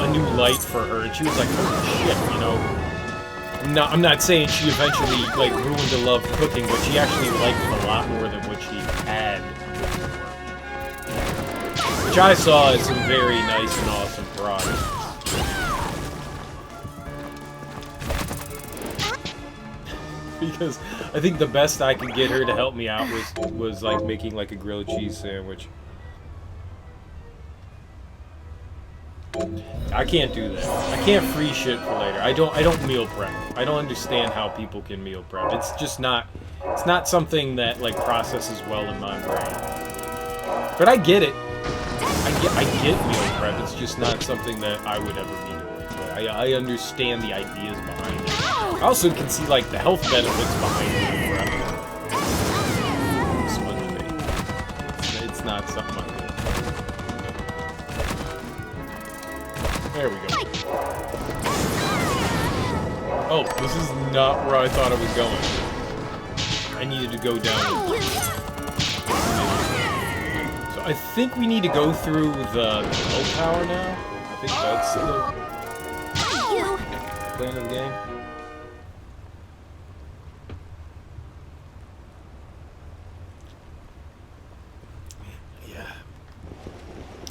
a new light for her. And she was like, holy shit, you know? I'm not saying she eventually, like, ruined the love of cooking, but she actually liked it a lot more than what she had. Which I saw as some very nice and awesome progress. Because I think the best I could get her to help me out was like making like a grilled cheese sandwich. I can't do that. I can't freeze shit for later. I don't meal prep. I don't understand how people can meal prep. It's just not, it's not something that, like, processes well in my brain. But I get it. I get meal prep. It's just not something that I would ever be doing. But I understand the ideas behind it. I also can see, like, the health benefits behind meal prep. Sponge bait. It's not something I do. There we go. Oh, this is not where I thought I was going. I needed to go down. So I think we need to go through the willpower now. I think that's the plan of the game.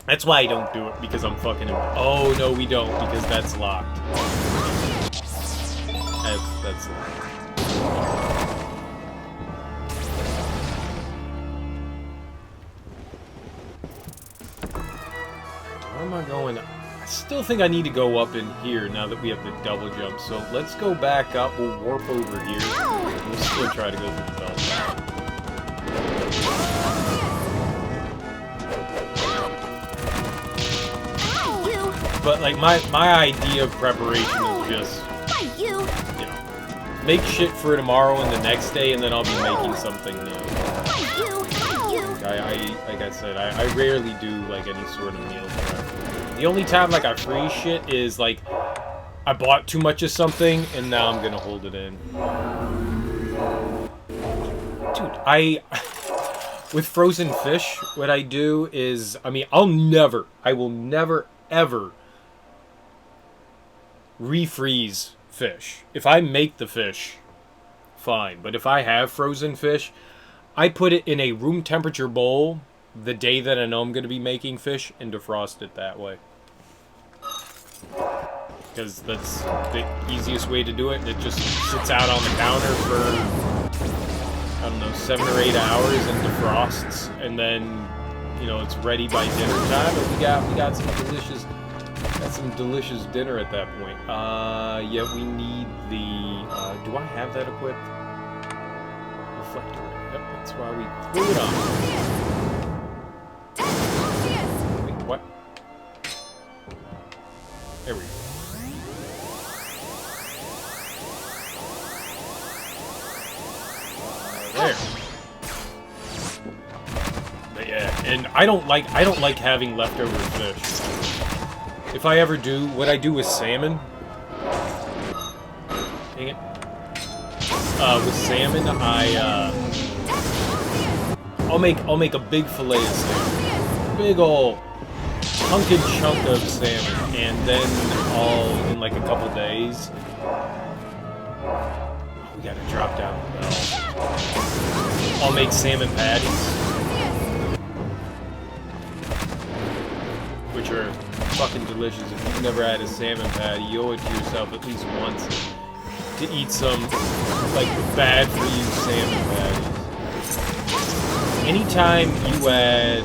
That's why I don't do it, because I'm fucking... Oh, no, we don't, because that's locked. That's locked. Where am I going? still think I need to go up in here now that we have the double jump. So let's go back up. We'll warp over here. We'll still try to go through the double jump. But like my idea of preparation is just, you know, make shit for tomorrow and the next day, and then I'll be making something new. Like I said, I rarely do like any sort of meal prep. The only time like I freeze shit is like I bought too much of something and now I'm gonna hold it in. Dude, with frozen fish, what I do is, I mean, I will never ever refreeze fish. If I make the fish, fine. But if I have frozen fish, I put it in a room temperature bowl the day that I know I'm going to be making fish and defrost it that way. Because that's the easiest way to do it. It just sits out on the counter for, I don't know, 7 or 8 hours and defrosts. And then, you know, it's ready by dinner time. And we got some delicious dinner at that point. Yeah, we need the, do I have that equipped? Reflector. Yep, that's why we threw it on. Wait, what? There we go. There. But yeah, and I don't like having leftover fish. If I ever do, what I do with salmon. Dang it. With salmon, I'll make a big fillet of salmon, big ol' hunkin' chunk of salmon, and then in like a couple days, we gotta drop down the bell. I'll make salmon patties, which are fucking delicious. If you've never had a salmon patty, you owe it to yourself at least once to eat some, like, bad for you salmon patties. Anytime you add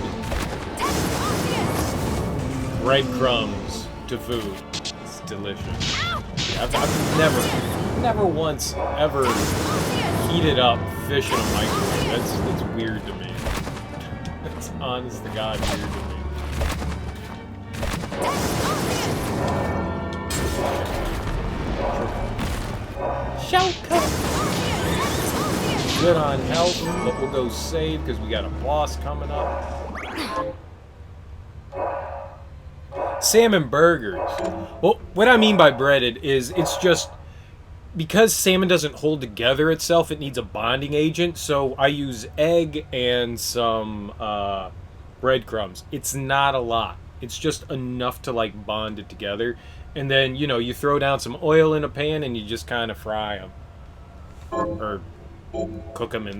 breadcrumbs to food, it's delicious. Yeah, I've never once ever heated up fish in a microwave. That's weird to me. That's honest to God weird to me. Shortcut. Good on health, but we'll go save because we got a boss coming up. Salmon burgers. Well, what I mean by breaded is it's just because salmon doesn't hold together itself, it needs a bonding agent. So I use egg and some breadcrumbs. It's not a lot. It's just enough to like bond it together. And then, you know, you throw down some oil in a pan and you just kind of fry them. Or cook them in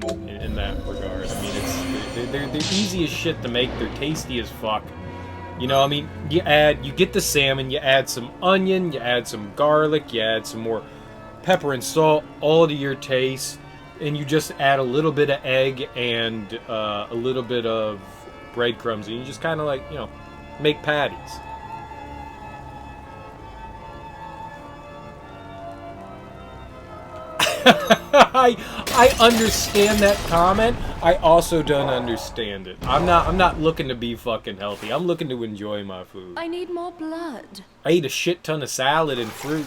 that regard. I mean, they're easy as shit to make. They're tasty as fuck. You know, I mean, you get the salmon, you add some onion, you add some garlic, you add some more pepper and salt, all to your taste. And you just add a little bit of egg and a little bit of breadcrumbs. And you just kind of like, you know, make patties. I understand that comment. I also don't understand it. I'm not looking to be fucking healthy. I'm looking to enjoy my food. I need more blood. I eat a shit ton of salad and fruit,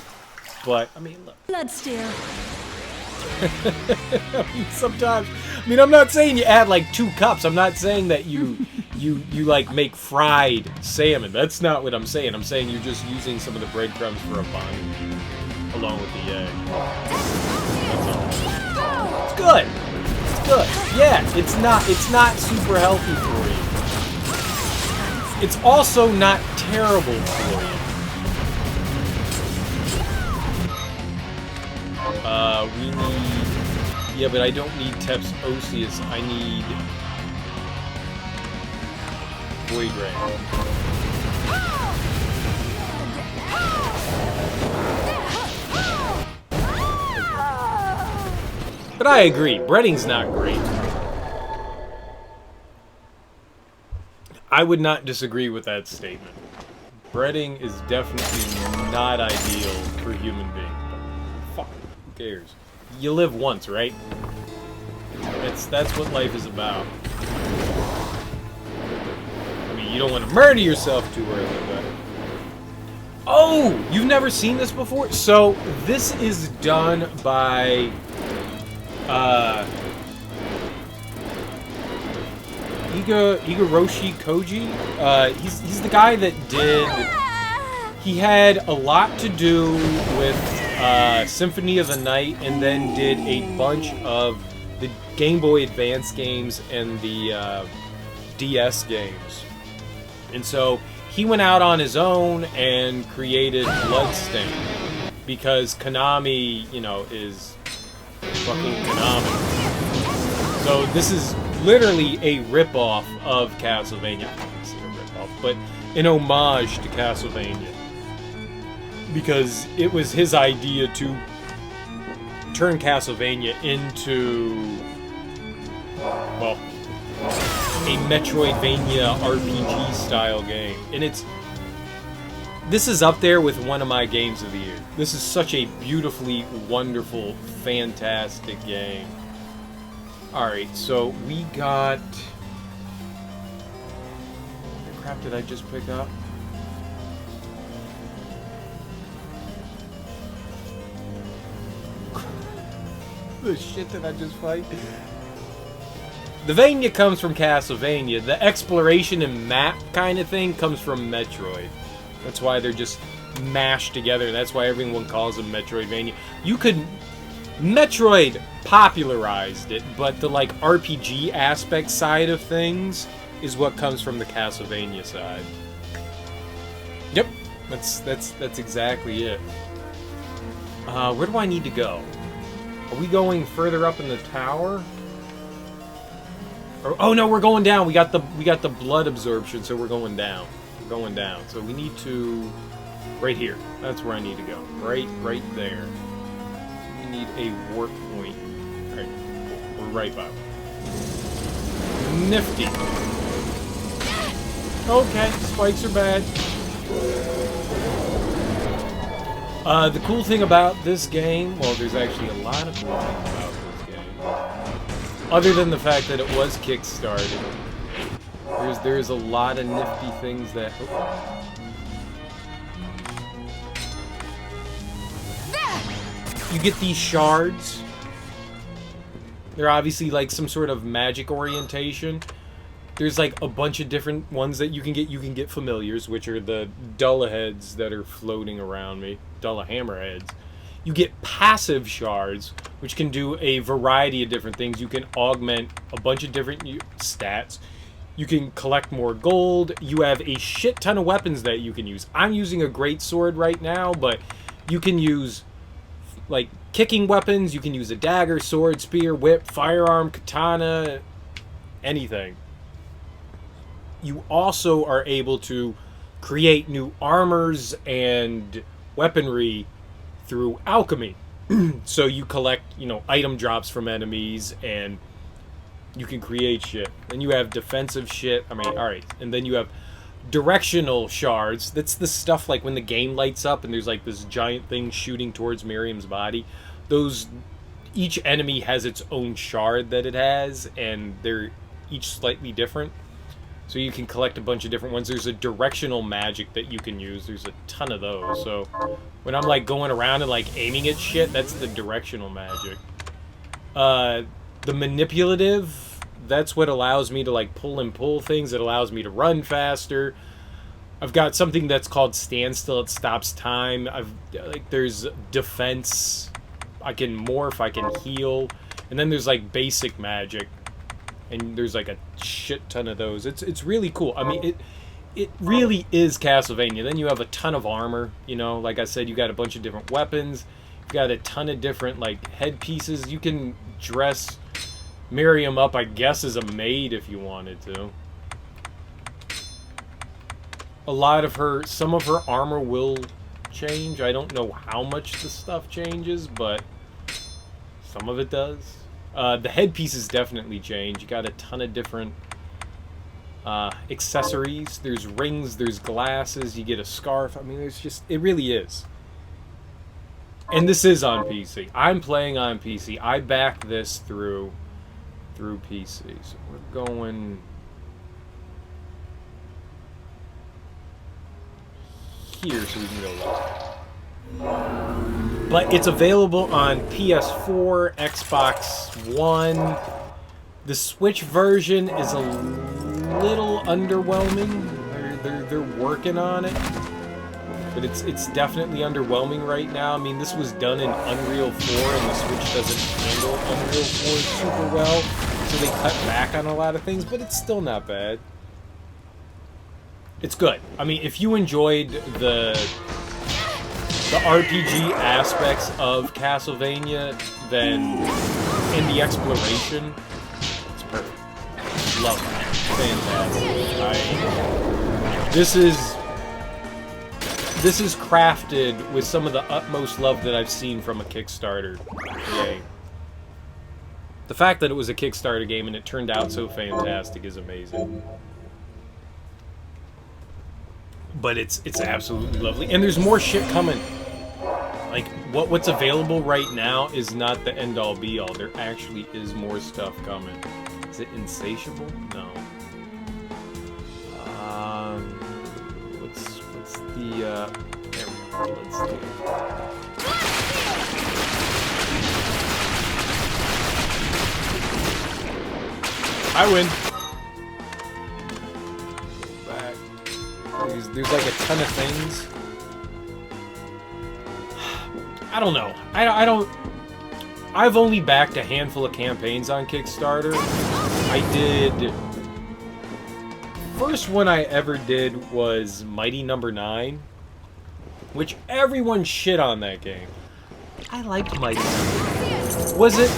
but I mean, look. Blood steal. I mean, sometimes, I mean, I'm not saying you add like 2 cups. I'm not saying that you like make fried salmon. That's not what I'm saying. I'm saying you're just using some of the breadcrumbs for a bun along with the egg. It's good. It's good. Yeah, it's not super healthy for you. It's also not terrible for you. We need... Yeah, but I don't need Teps Osseous. I need... Void Ray. But I agree, breading's not great. I would not disagree with that statement. Breading is definitely not ideal for human beings. But fuck, who cares? You live once, right? That's what life is about. I mean, you don't want to murder yourself too early, but... Oh! You've never seen this before? So, this is done by... Igarashi Koji. He's the guy that did... He had a lot to do with Symphony of the Night, and then did a bunch of the Game Boy Advance games and the DS games. And so he went out on his own and created Bloodstained, because Konami, you know, is fucking Konami. So this is literally a ripoff of Castlevania. I don't say a ripoff, but an homage to Castlevania. Because it was his idea to turn Castlevania into, well, a Metroidvania RPG style game. And this is up there with one of my games of the year. This is such a beautifully wonderful, fantastic game. Alright, so we got... What the crap did I just pick up? The shit that I just fight? The Vania comes from Castlevania. The exploration and map kind of thing comes from Metroid. That's why they're just mashed together. That's why everyone calls them Metroidvania. You could... Metroid popularized it, but the, like, RPG aspect side of things is what comes from the Castlevania side. Yep. That's exactly it. Where do I need to go? Are we going further up in the tower? Or, oh no, we're going down. We got the blood absorption, so we're going down. We're going down. So we need to right here. That's where I need to go. Right there. We need a warp point. All right, cool. We're right by. Nifty. Okay, spikes are bad. The cool thing about this game, well, there's actually a lot of cool things about this game. Other than the fact that it was kickstarted, there's a lot of nifty things that... You get these shards. They're obviously like some sort of magic orientation. There's like a bunch of different ones that you can get. You can get familiars, which are the Dullaheads that are floating around me. Dulla Hammerheads. You get passive shards, which can do a variety of different things. You can augment a bunch of different stats. You can collect more gold. You have a shit ton of weapons that you can use. I'm using a great sword right now, but you can use like kicking weapons. You can use a dagger, sword, spear, whip, firearm, katana, anything. You also are able to create new armors and weaponry through alchemy. So you collect, you know, item drops from enemies, and you can create shit. And you have defensive shit. I mean, alright. And then you have directional shards. That's the stuff like when the game lights up and there's like this giant thing shooting towards Miriam's body. Each enemy has its own shard that it has, and they're each slightly different. So you can collect a bunch of different ones. There's a directional magic that you can use. There's a ton of those. So when I'm like going around and like aiming at shit, that's the directional magic. The manipulative, that's what allows me to like pull and pull things. It allows me to run faster. I've got something that's called standstill. It stops time. There's defense. I can morph. I can heal. And then there's like basic magic. And there's like a shit ton of those. It's really cool. I mean, it really is Castlevania. Then you have a ton of armor. You know, like I said, you got a bunch of different weapons. You've got a ton of different like headpieces. You can dress Miriam up, I guess, as a maid if you wanted to. Some of her armor will change. I don't know how much the stuff changes, but some of it does. The headpieces definitely change. You got a ton of different accessories. There's rings, there's glasses, you get a scarf. I mean, there's just, it really is. And this is on PC. I'm playing on PC. I backed this through PC. So we're going here so we can go left. But it's available on PS4, Xbox One. The Switch version is a little underwhelming. They're working on it. But it's definitely underwhelming right now. I mean, this was done in Unreal 4, and the Switch doesn't handle Unreal 4 super well. So they cut back on a lot of things, but it's still not bad. It's good. I mean, if you enjoyed the RPG aspects of Castlevania, then in the exploration, it's perfect. Love it. Fantastic. This is crafted with some of the utmost love that I've seen from a Kickstarter game. The fact that it was a Kickstarter game and it turned out so fantastic is amazing. But it's absolutely lovely. And there's more shit coming. Like, what's available right now is not the end-all be-all. There actually is more stuff coming. Is it Insatiable? No. What's the, there we go. Bloodstained. I win. Back. There's like a ton of things. I don't know. I don't. I've only backed a handful of campaigns on Kickstarter. I did. First one I ever did was Mighty Number 9, which everyone shit on that game. I liked Mighty Number 9. Was it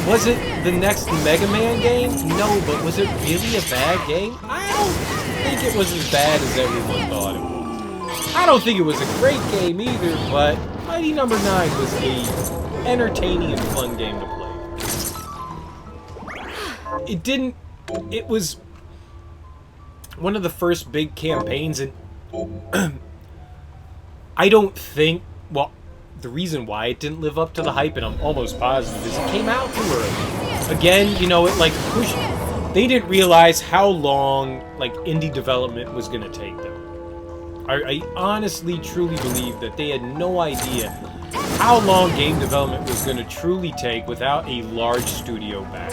the next Mega Man game? No, but was it really a bad game? I don't think it was as bad as everyone thought it was. I don't think it was a great game either, but Mighty Number 9 was a entertaining and fun game to play. It was one of the first big campaigns, and I don't think, well, the reason why it didn't live up to the hype, and I'm almost positive, is it came out too early. Again, you know, it like pushed, they didn't realize how long, like, indie development was going to take them. I honestly, truly believe that they had no idea how long game development was going to truly take without a large studio back.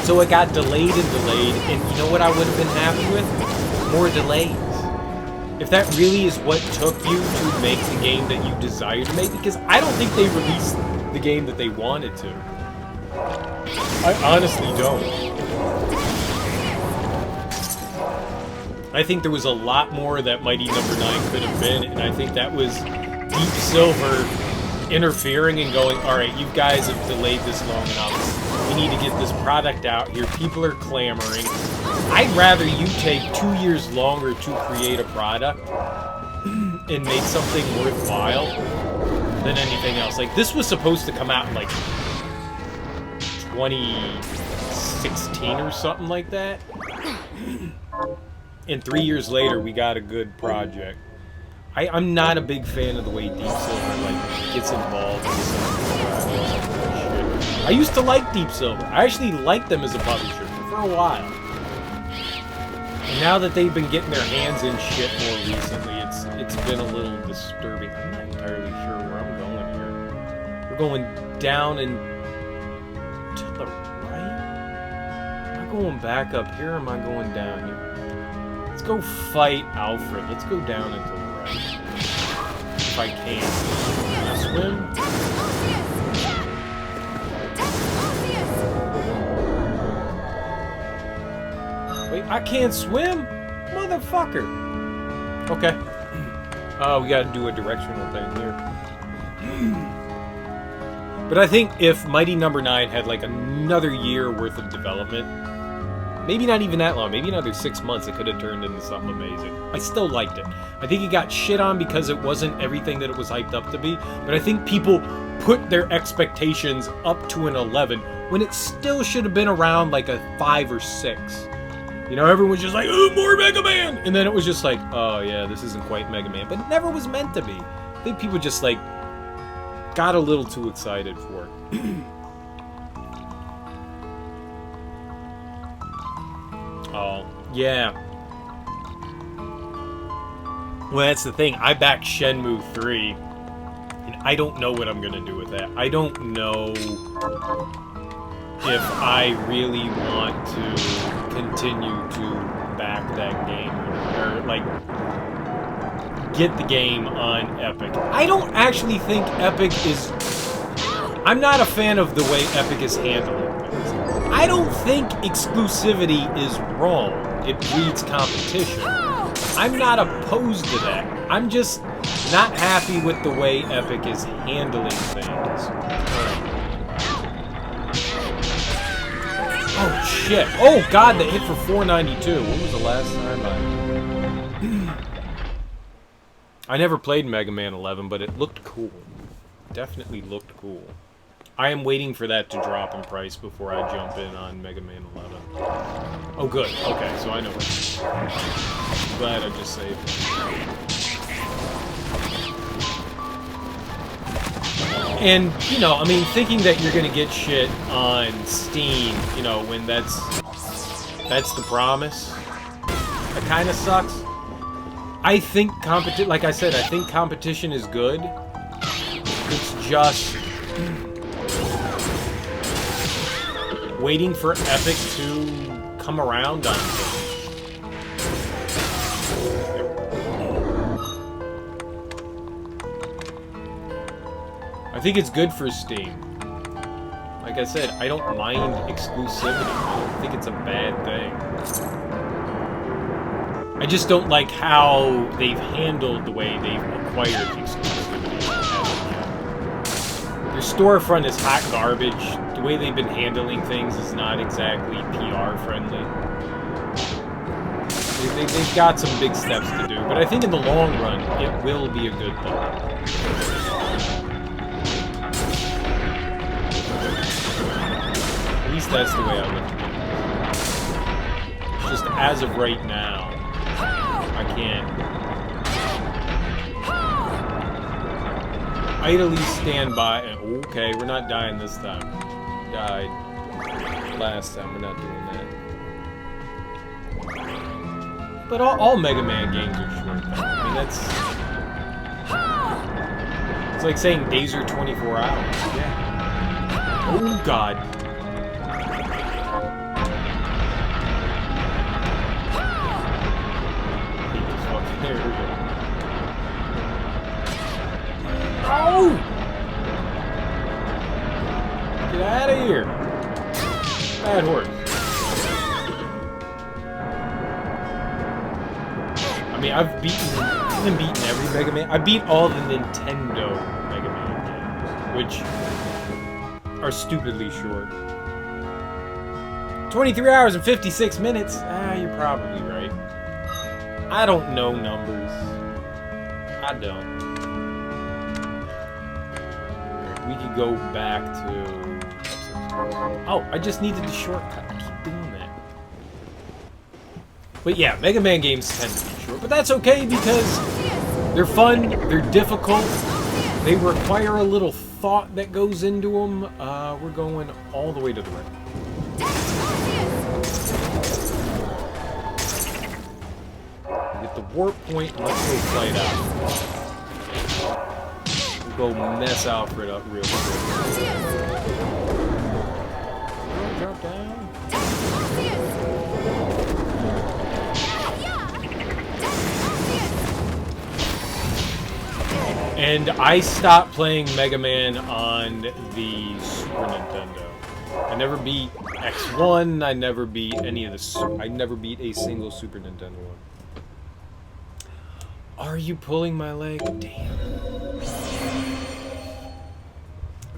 So it got delayed and delayed, and you know what I would have been happy with? More delays. If that really is what took you to make the game that you desire to make, because I don't think they released the game that they wanted to. I honestly don't. I think there was a lot more that Mighty Number 9 could have been, and I think that was Deep Silver interfering and going, alright, you guys have delayed this long enough. We need to get this product out here. People are clamoring. I'd rather you take 2 years longer to create a product and make something worthwhile than anything else. Like, this was supposed to come out in, like, 2016 or something like that. And 3 years later, we got a good project. I'm not a big fan of the way Deep Silver, like, gets involved in some shit. I used to like Deep Silver. I actually liked them as a publisher for a while. And now that they've been getting their hands in shit more recently, it's been a little disturbing. I'm not entirely sure where I'm going here. We're going down and to the right? Am I going back up here or am I going down here? Let's go fight Alfred. Let's go down and to the right. If I can. Can I swim? Wait, I can't swim? Motherfucker! Okay. Oh, we gotta do a directional thing here. But I think if Mighty Number 9 had like another year worth of development, maybe not even that long, maybe another 6 months, it could have turned into something amazing. I still liked it. I think it got shit on because it wasn't everything that it was hyped up to be, but I think people put their expectations up to an 11 when it still should have been around like a 5 or 6. You know, everyone was just like, "Oh, more Mega Man!" And then it was just like, "Oh yeah, this isn't quite Mega Man," but it never was meant to be. I think people just like got a little too excited for it. Oh yeah. Well, that's the thing. I backed Shenmue 3, and I don't know what I'm gonna do with that. I don't know if I really want to continue to back that game or like get the game on Epic. I don't actually think Epic is... I'm not a fan of the way Epic is handling things. I don't think exclusivity is wrong. It breeds competition. I'm not opposed to that. I'm just not happy with the way Epic is handling things. Oh shit! Oh god, they hit for 492. When was the last time I never played Mega Man 11, but it looked cool. Definitely looked cool. I am waiting for that to drop in price before I jump in on Mega Man 11. Oh good. Okay, so I know it. Glad I just saved it. And, you know, I mean, thinking that you're gonna get shit on Steam, you know, when that's the promise, that kind of sucks. I think like I said, I think competition is good. It's just waiting for Epic to come around on things. I think it's good for Steam. Like I said, I don't mind exclusivity. I don't think it's a bad thing. I just don't like how they've handled the way they've acquired exclusivity. Their storefront is hot garbage. The way they've been handling things is not exactly PR friendly. They've got some big steps to do, but I think in the long run, it will be a good thing. At least that's the way I look at it. It's just as of right now, I can't idly stand by and okay, we're not dying this time. Died last time, we're not doing that. But all Mega Man games are short though. I mean that's... It's like saying days are 24 hours. Yeah. Oh god. There we go. Oh! Get out of here! Bad horse. I mean, I've beaten every Mega Man. I beat all the Nintendo Mega Man games, which are stupidly short. 23 hours and 56 minutes? Ah, you're probably right. I don't know numbers. I don't. We could go back to... Oh, I just needed the shortcut. I keep doing that. But yeah, Mega Man games tend to be short. But that's okay because they're fun, they're difficult, they require a little thought that goes into them. We're going all the way to the right. Get the warp point, and let's go fight out. We'll go mess Alfred up real quick. Drop down. And I stopped playing Mega Man on the Super Nintendo. I never beat X1, I never beat any of the... I never beat a single Super Nintendo one. Are you pulling my leg? Damn.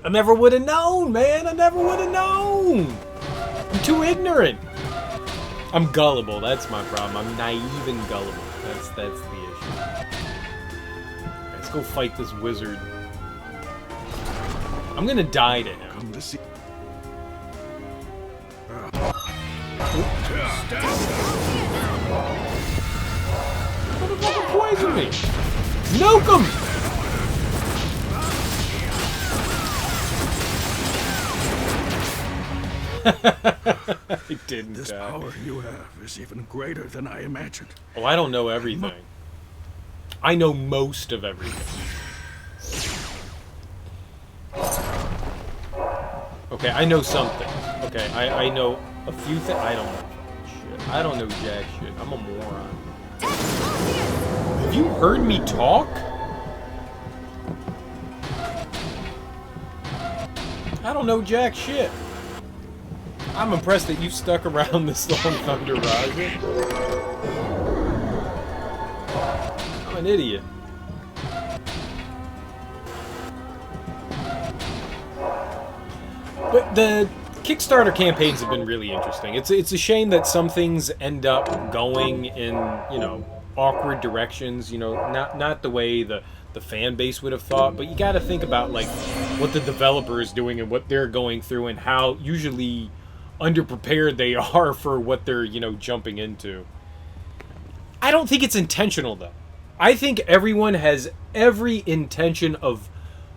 I never would have known, man! I never would have known! I'm too ignorant! I'm gullible, that's my problem. I'm naive and gullible. That's the issue. Let's go fight this wizard. I'm gonna die to him. Come to see. Motherfucker poison me! Nuke him! I didn't This die. power you have is even greater than I imagined. Oh, I don't know everything. I know most of everything. Okay, I know something. Okay, I know a few things. I don't know shit. I don't know jack shit. I'm a moron. Have you heard me talk? I don't know jack shit. I'm impressed that you stuck around this long, Thunder Rising. I'm an idiot. But the Kickstarter campaigns have been really interesting. It's a shame that some things end up going in, you know, awkward directions, you know, not the way the fan base would have thought, but you got to think about like what the developer is doing and what they're going through and how usually underprepared they are for what they're, you know, jumping into. I don't think it's intentional though. I think everyone has every intention of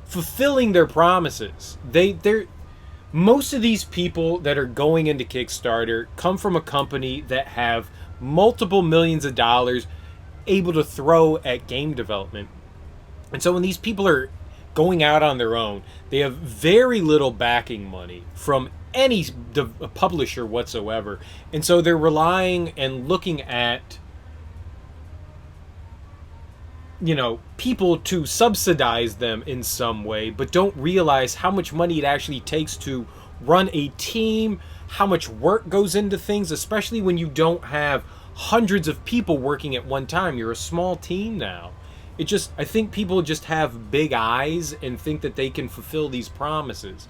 fulfilling their promises. They're most of these people that are going into Kickstarter come from a company that have multiple millions of dollars able to throw at game development. And so when these people are going out on their own, they have very little backing money from any publisher whatsoever. And so they're relying and looking at, you know, people to subsidize them in some way, but don't realize how much money it actually takes to run a team, how much work goes into things, especially when you don't have hundreds of people working at one time. You're a small team now. I think people just have big eyes and think that they can fulfill these promises.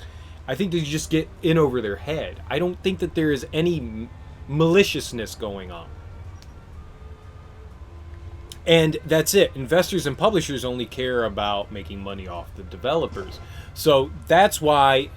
I think they just get in over their head. I don't think that there is any maliciousness going on. And that's it. Investors and publishers only care about making money off the developers. So that's why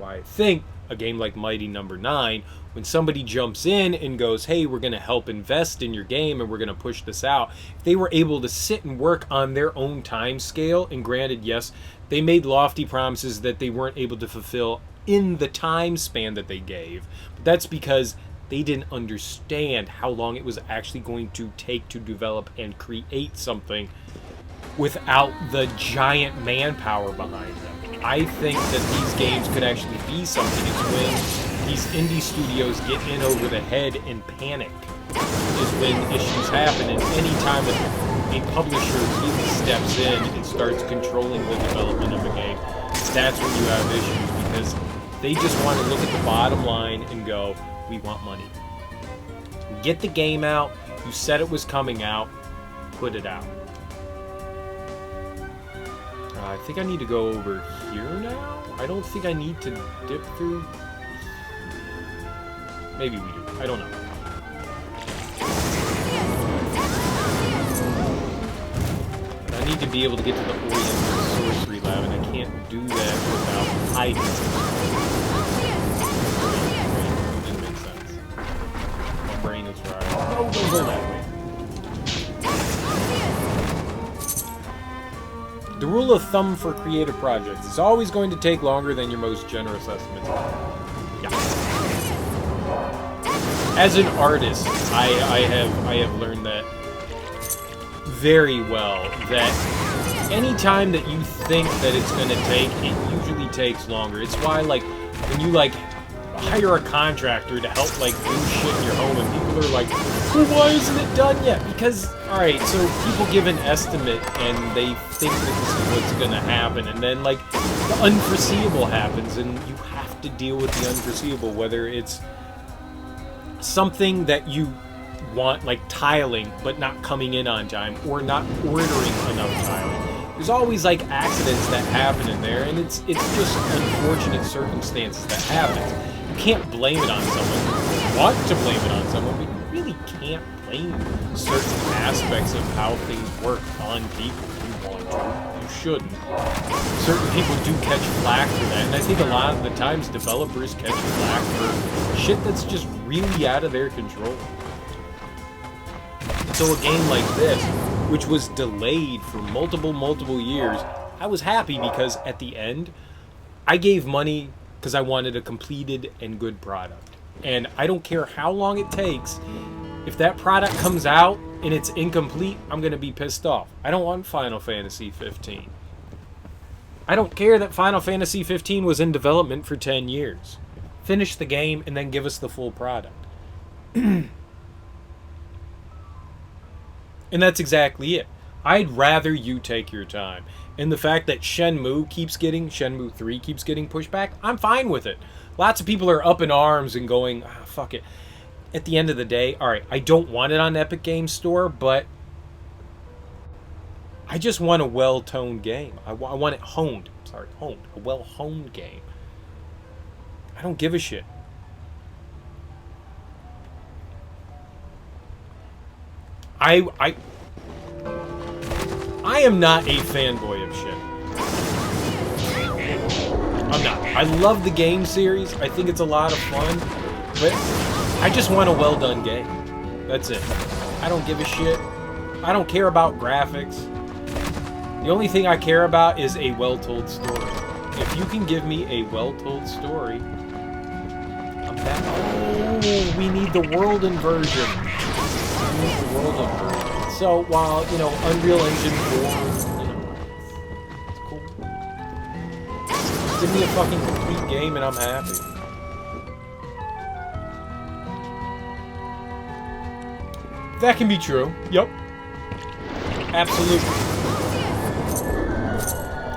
I think a game like Mighty Number 9, when somebody jumps in and goes, hey, we're going to help invest in your game and we're going to push this out, if they were able to sit and work on their own time scale, and granted, yes, they made lofty promises that they weren't able to fulfill in the time span that they gave, but that's because they didn't understand how long it was actually going to take to develop and create something without the giant manpower behind them. I think that these games could actually be something. It's when these indie studios get in over the head and panic is when issues happen. And anytime a publisher really steps in and starts controlling the development of a game, that's when you have issues, because they just want to look at the bottom line and go, we want money. Get the game out. You said it was coming out. Put it out. I think I need to go over here now. I don't think I need to dip through. Maybe we do. I don't know. But I need to be able to get to the Oriental Sorcery Lab, and I can't do that without hiding. Didn't make sense. My brain is fried. No, don't go that way. The rule of thumb for creative projects is always going to take longer than your most generous estimates. Yeah. As an artist, I have learned that very well, that any time that you think that it's going to take, it usually takes longer. It's why, like, when you, like, hire a contractor to help, like, do shit in your home, and people are like, well, why isn't it done yet? Because, alright, so people give an estimate, and they think that this is what's gonna happen, and then, like, the unforeseeable happens, and you have to deal with the unforeseeable, whether it's something that you want, like tiling, but not coming in on time, or not ordering enough tiling. There's always, like, accidents that happen in there, and it's just unfortunate circumstances that happen. You can't blame it on someone. You want to blame it on someone, but you really can't blame certain aspects of how things work on people. You want to. You shouldn't. Certain people do catch flack for that, and I think a lot of the times developers catch flack for shit that's just really out of their control. So a game like this, which was delayed for multiple years, I was happy because at the end, I gave money because I wanted a completed and good product. And I don't care how long it takes, if that product comes out and it's incomplete, I'm going to be pissed off. I don't want Final Fantasy 15. I don't care that Final Fantasy 15 was in development for 10 years. Finish the game and then give us the full product. And that's exactly it. I'd rather you take your time. And the fact that Shenmue 3 keeps getting pushed back, I'm fine with it. Lots of people are up in arms and going, ah, fuck it. At the end of the day, alright, I don't want it on Epic Games Store, but I just want a well-toned game. I want it honed. Sorry, honed. A well-honed game. I don't give a shit. I am not a fanboy of shit. I'm not. I love the game series. I think it's a lot of fun. But I just want a well-done game. That's it. I don't give a shit. I don't care about graphics. The only thing I care about is a well-told story. If you can give me a well-told story, I'm back. Oh, we need the world inversion. We need the world inversion. So while, you know, Unreal Engine 4, you know, it's cool. Give me a fucking complete game and I'm happy. That can be true. Yep. Absolutely.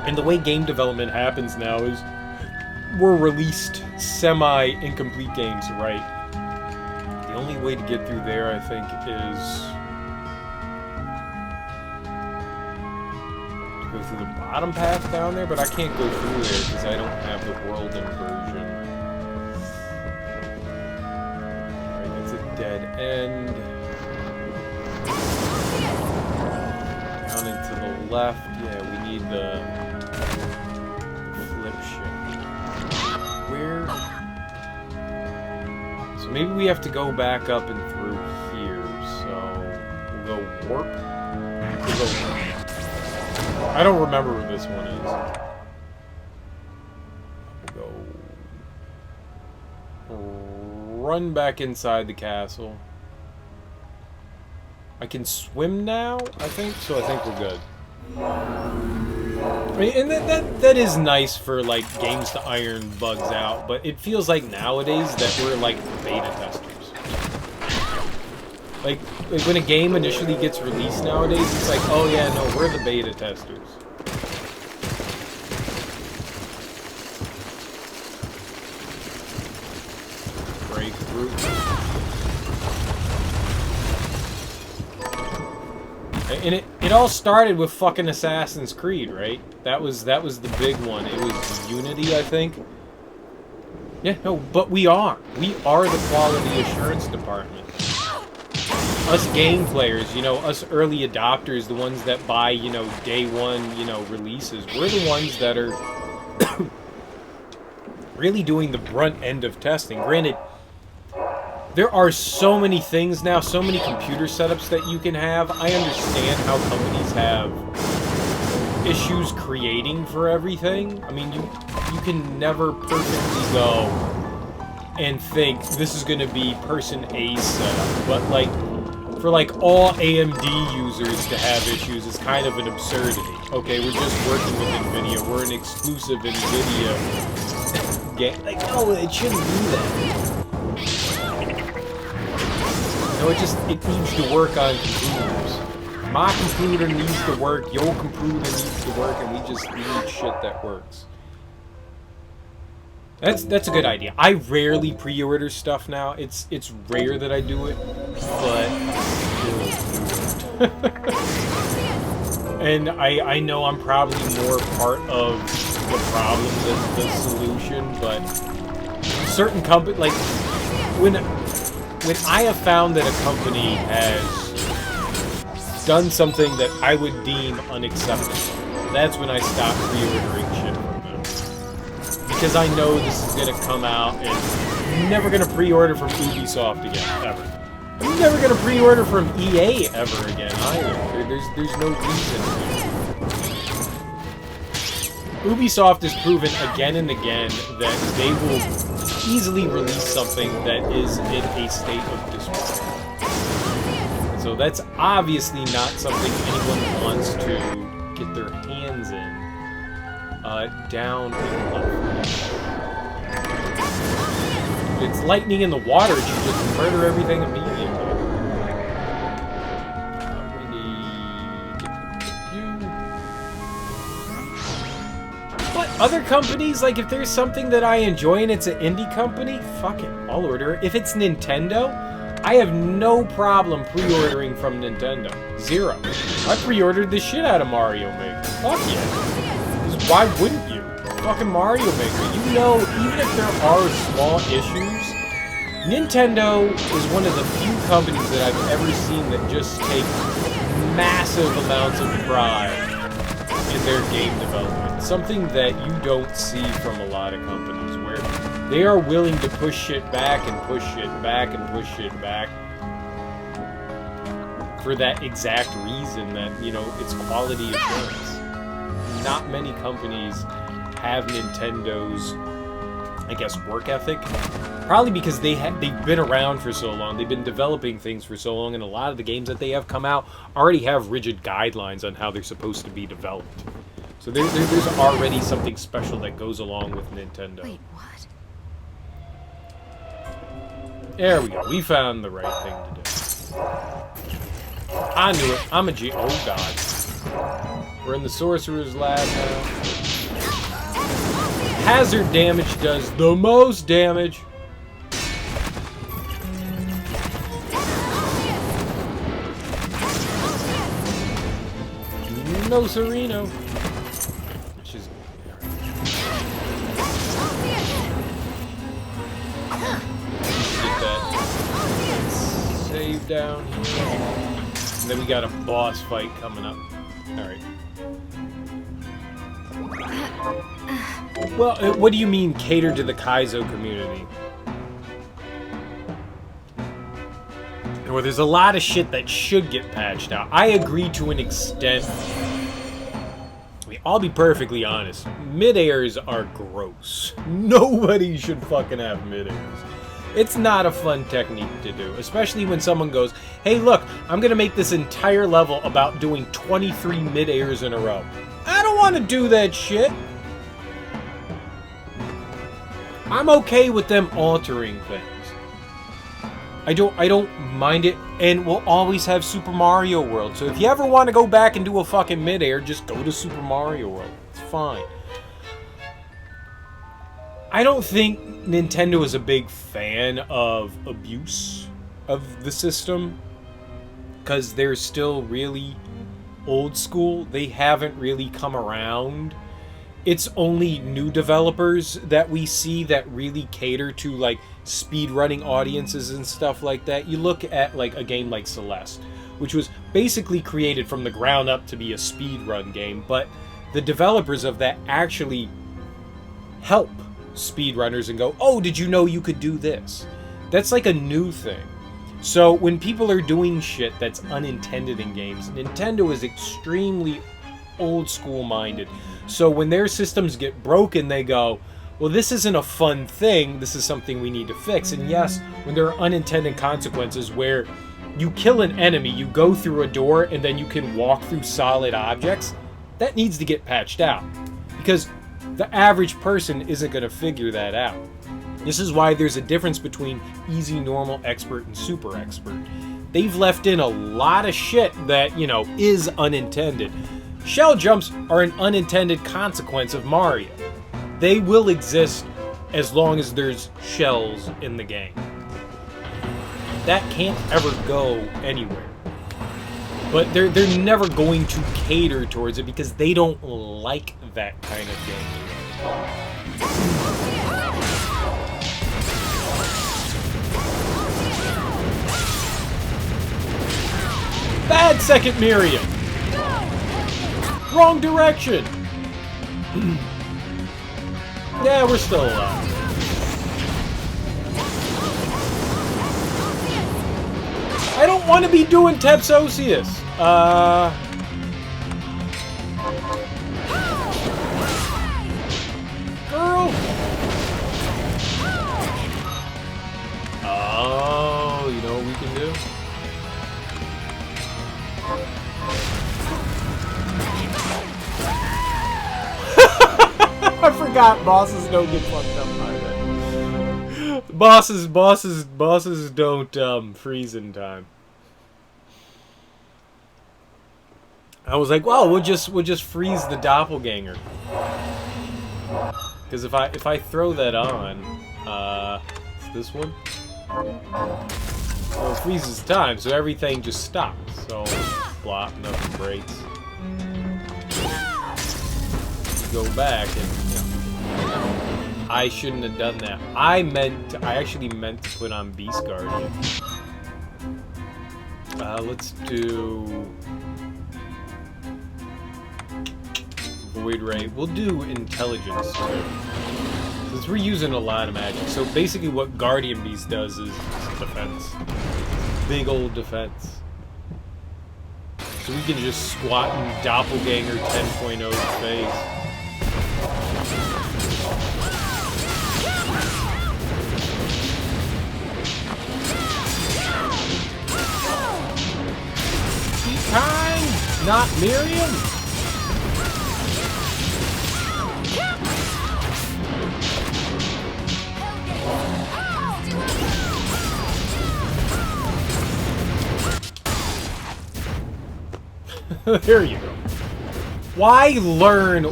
And the way game development happens now is we're released semi-incomplete games, right? The only way to get through there, I think, is to go through the bottom path down there, but I can't go through there because I don't have the world inversion. Alright, that's a dead end. Down into the left. Yeah, we need the flip shit. Where? So maybe we have to go back up and through here. So we'll go warp. We'll go warp. I don't remember where this one is. We'll go run back inside the castle. I can swim now, I think, so I think we're good. I mean, and that is nice for, like, games to iron bugs out, but it feels like nowadays that we're, like, beta testers. Like when a game initially gets released nowadays, it's like, oh yeah, no, we're the beta testers. Break through. And it all started with fucking Assassin's Creed, right? That was the big one. It was Unity, I think. Yeah, no, but we are the quality assurance department. Us game players, you know, us early adopters, the ones that buy, you know, day one, you know, releases, we're the ones that are really doing the brunt end of testing. Granted, there are so many things now, so many computer setups that you can have. I understand how companies have issues creating for everything. I mean, you can never perfectly go and think this is going to be person A's setup. But, like, for, like, all AMD users to have issues is kind of an absurdity. Okay, we're just working with NVIDIA. We're an exclusive NVIDIA game. Like, no, it shouldn't do that. No, it needs to work on computers. My computer needs to work, your computer needs to work, and we just need shit that works. That's a good idea. I rarely pre-order stuff now. It's rare that I do it, but and I know I'm probably more part of the problem than the solution, but certain companies, like when I have found that a company has done something that I would deem unacceptable, that's when I stopped pre-ordering shit from them. Because I know this is gonna come out, and I'm never gonna pre-order from Ubisoft again, ever. I'm never gonna pre-order from EA ever again, either. There's no reason to. Ubisoft has proven again and again that they will easily release something that is in a state of disarray. So that's obviously not something anyone wants to get their hands in. Down and up. It's lightning in the water, you just murder everything immediately. We need you. But other companies, like if there's something that I enjoy and it's an indie company, fuck it, I'll order it. If it's Nintendo, I have no problem pre-ordering from Nintendo. Zero. I pre-ordered the shit out of Mario Maker. Fuck yeah. Because why wouldn't you? Fucking Mario Maker. You know, even if there are small issues, Nintendo is one of the few companies that I've ever seen that just take massive amounts of pride in their game development. Something that you don't see from a lot of companies, where they are willing to push shit back and push shit back and push shit back for that exact reason that, you know, it's quality assurance. Not many companies have Nintendo's, I guess, work ethic. Probably because they've been around for so long, they've been developing things for so long, and a lot of the games that they have come out already have rigid guidelines on how they're supposed to be developed. So there's already something special that goes along with Nintendo. Wait, what? There we go. We found the right thing to do. I knew it. I'm a G. Oh, God. We're in the Sorcerer's Lab now. Hazard damage does the most damage. No Sereno. She's... Get that save down here. And then we got a boss fight coming up. Alright. Well, what do you mean cater to the Kaizo community? Well, there's a lot of shit that should get patched out. I agree to an extent. I mean, I'll be perfectly honest. Mid-airs are gross. Nobody should fucking have mid-airs. It's not a fun technique to do, especially when someone goes, hey, look, I'm going to make this entire level about doing 23 mid-airs in a row. I don't want to do that shit. I'm okay with them altering things. I don't mind it, and we'll always have Super Mario World. So if you ever want to go back and do a fucking mid-air, just go to Super Mario World. It's fine. I don't think Nintendo is a big fan of abuse of the system, because they're still really old school. They haven't really come around. It's only new developers that we see that really cater to, like, speedrunning audiences and stuff like that. You look at, like, a game like Celeste, which was basically created from the ground up to be a speedrun game, but the developers of that actually help speedrunners and go, oh, did you know you could do this? That's like a new thing. So when people are doing shit that's unintended in games, Nintendo is extremely old school minded. So when their systems get broken, they go, well, this isn't a fun thing, this is something we need to fix. And yes, when there are unintended consequences where you kill an enemy, you go through a door, and then you can walk through solid objects, that needs to get patched out. Because the average person isn't going to figure that out. This is why there's a difference between easy, normal, expert, and super expert. They've left in a lot of shit that, you know, is unintended. Shell jumps are an unintended consequence of Mario. They will exist as long as there's shells in the game. That can't ever go anywhere. But they're never going to cater towards it because they don't like that kind of game. Bad second Miriam! Wrong direction! Yeah, we're still alive. I don't want to be doing Tepsosius. Girl. Oh, you know what we can do? I forgot bosses don't get fucked up either. Bosses don't freeze in time. I was like, well, we'll just freeze the doppelganger. Because if I throw that on, it's this one. Well, it freezes time, so everything just stops. So, blop, nothing breaks. Go back and, you know, I shouldn't have done that. I actually meant to put on Beast Guardian. Let's do Void Ray. We'll do Intelligence too, since we're using a lot of magic. So basically what Guardian Beast does is defense. Big old defense. So we can just squat in Doppelganger 10.0's face. Time, not Miriam. There you go. Why learn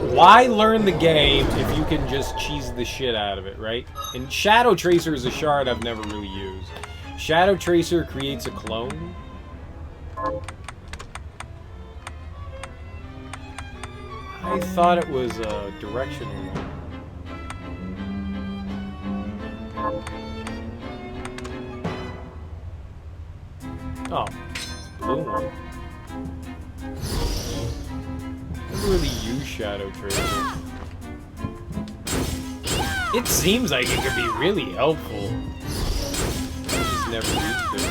the game if you can just cheese the shit out of it, right? And Shadow Tracer is a shard I've never really used. Shadow Tracer creates a clone. I thought it was a directional one. Oh, it's a blue one. I never really use Shadow Tracer. It seems like it could be really helpful. I just never used it.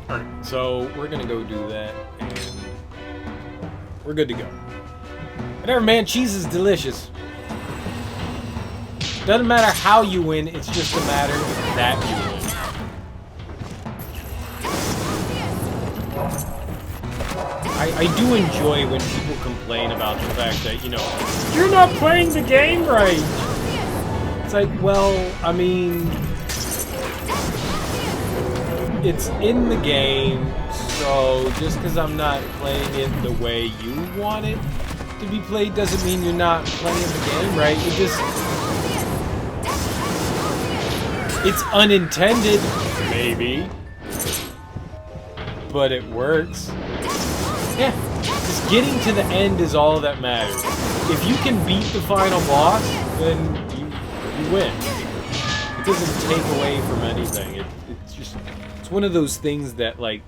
Alright, so we're gonna go do that, and we're good to go. Whatever, man, cheese is delicious. Doesn't matter how you win, it's just a matter that you win. I do enjoy when people complain about the fact that, you know, you're not playing the game right. It's like, well, I mean, it's in the game, so just because I'm not playing it the way you want it to be played doesn't mean you're not playing the game right. You just... It's unintended, maybe, but it works. Yeah, just getting to the end is all that matters. If you can beat the final boss, then you win. It doesn't take away from anything. It's just, it's one of those things that, like,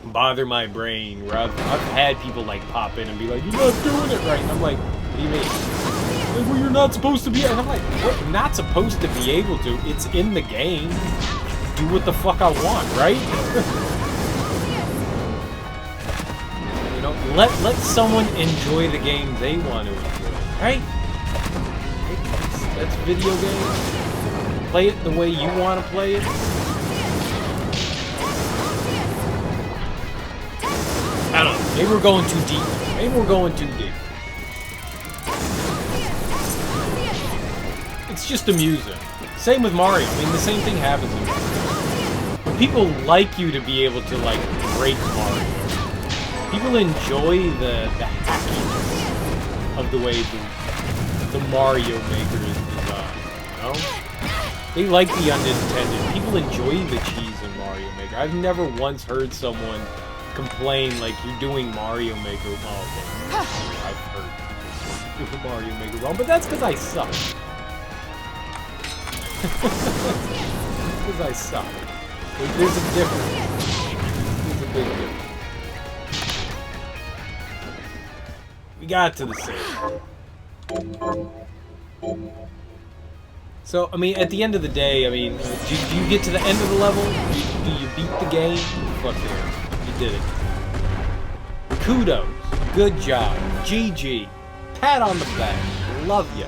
bother my brain, where I've had people, like, pop in and be like, you're not doing it right, and I'm like, what do you mean? Like, well, you're not supposed to be, and I'm like, what? I'm not supposed to be able to. It's in the game. Do what the fuck I want, right? Let someone enjoy the game they want to enjoy, right? That's video games. Play it the way you want to play it. I don't know. Maybe we're going too deep. Maybe we're going too deep. It's just amusing. Same with Mario. I mean, the same thing happens in Mario. People like you to be able to, like, break Mario. People enjoy the hackiness of the way the Mario Maker is designed, you know? They like the unintended. People enjoy the cheese in Mario Maker. I've never once heard someone complain like you're doing Mario Maker wrong. I've heard people do Mario Maker wrong, but that's because I suck. Because I suck. There's a difference. There's a big difference. We got to the save. So, I mean, at the end of the day, I mean, do you get to the end of the level? Do you beat the game? Fuck yeah. You did it. Kudos. Good job. GG. Pat on the back. Love ya.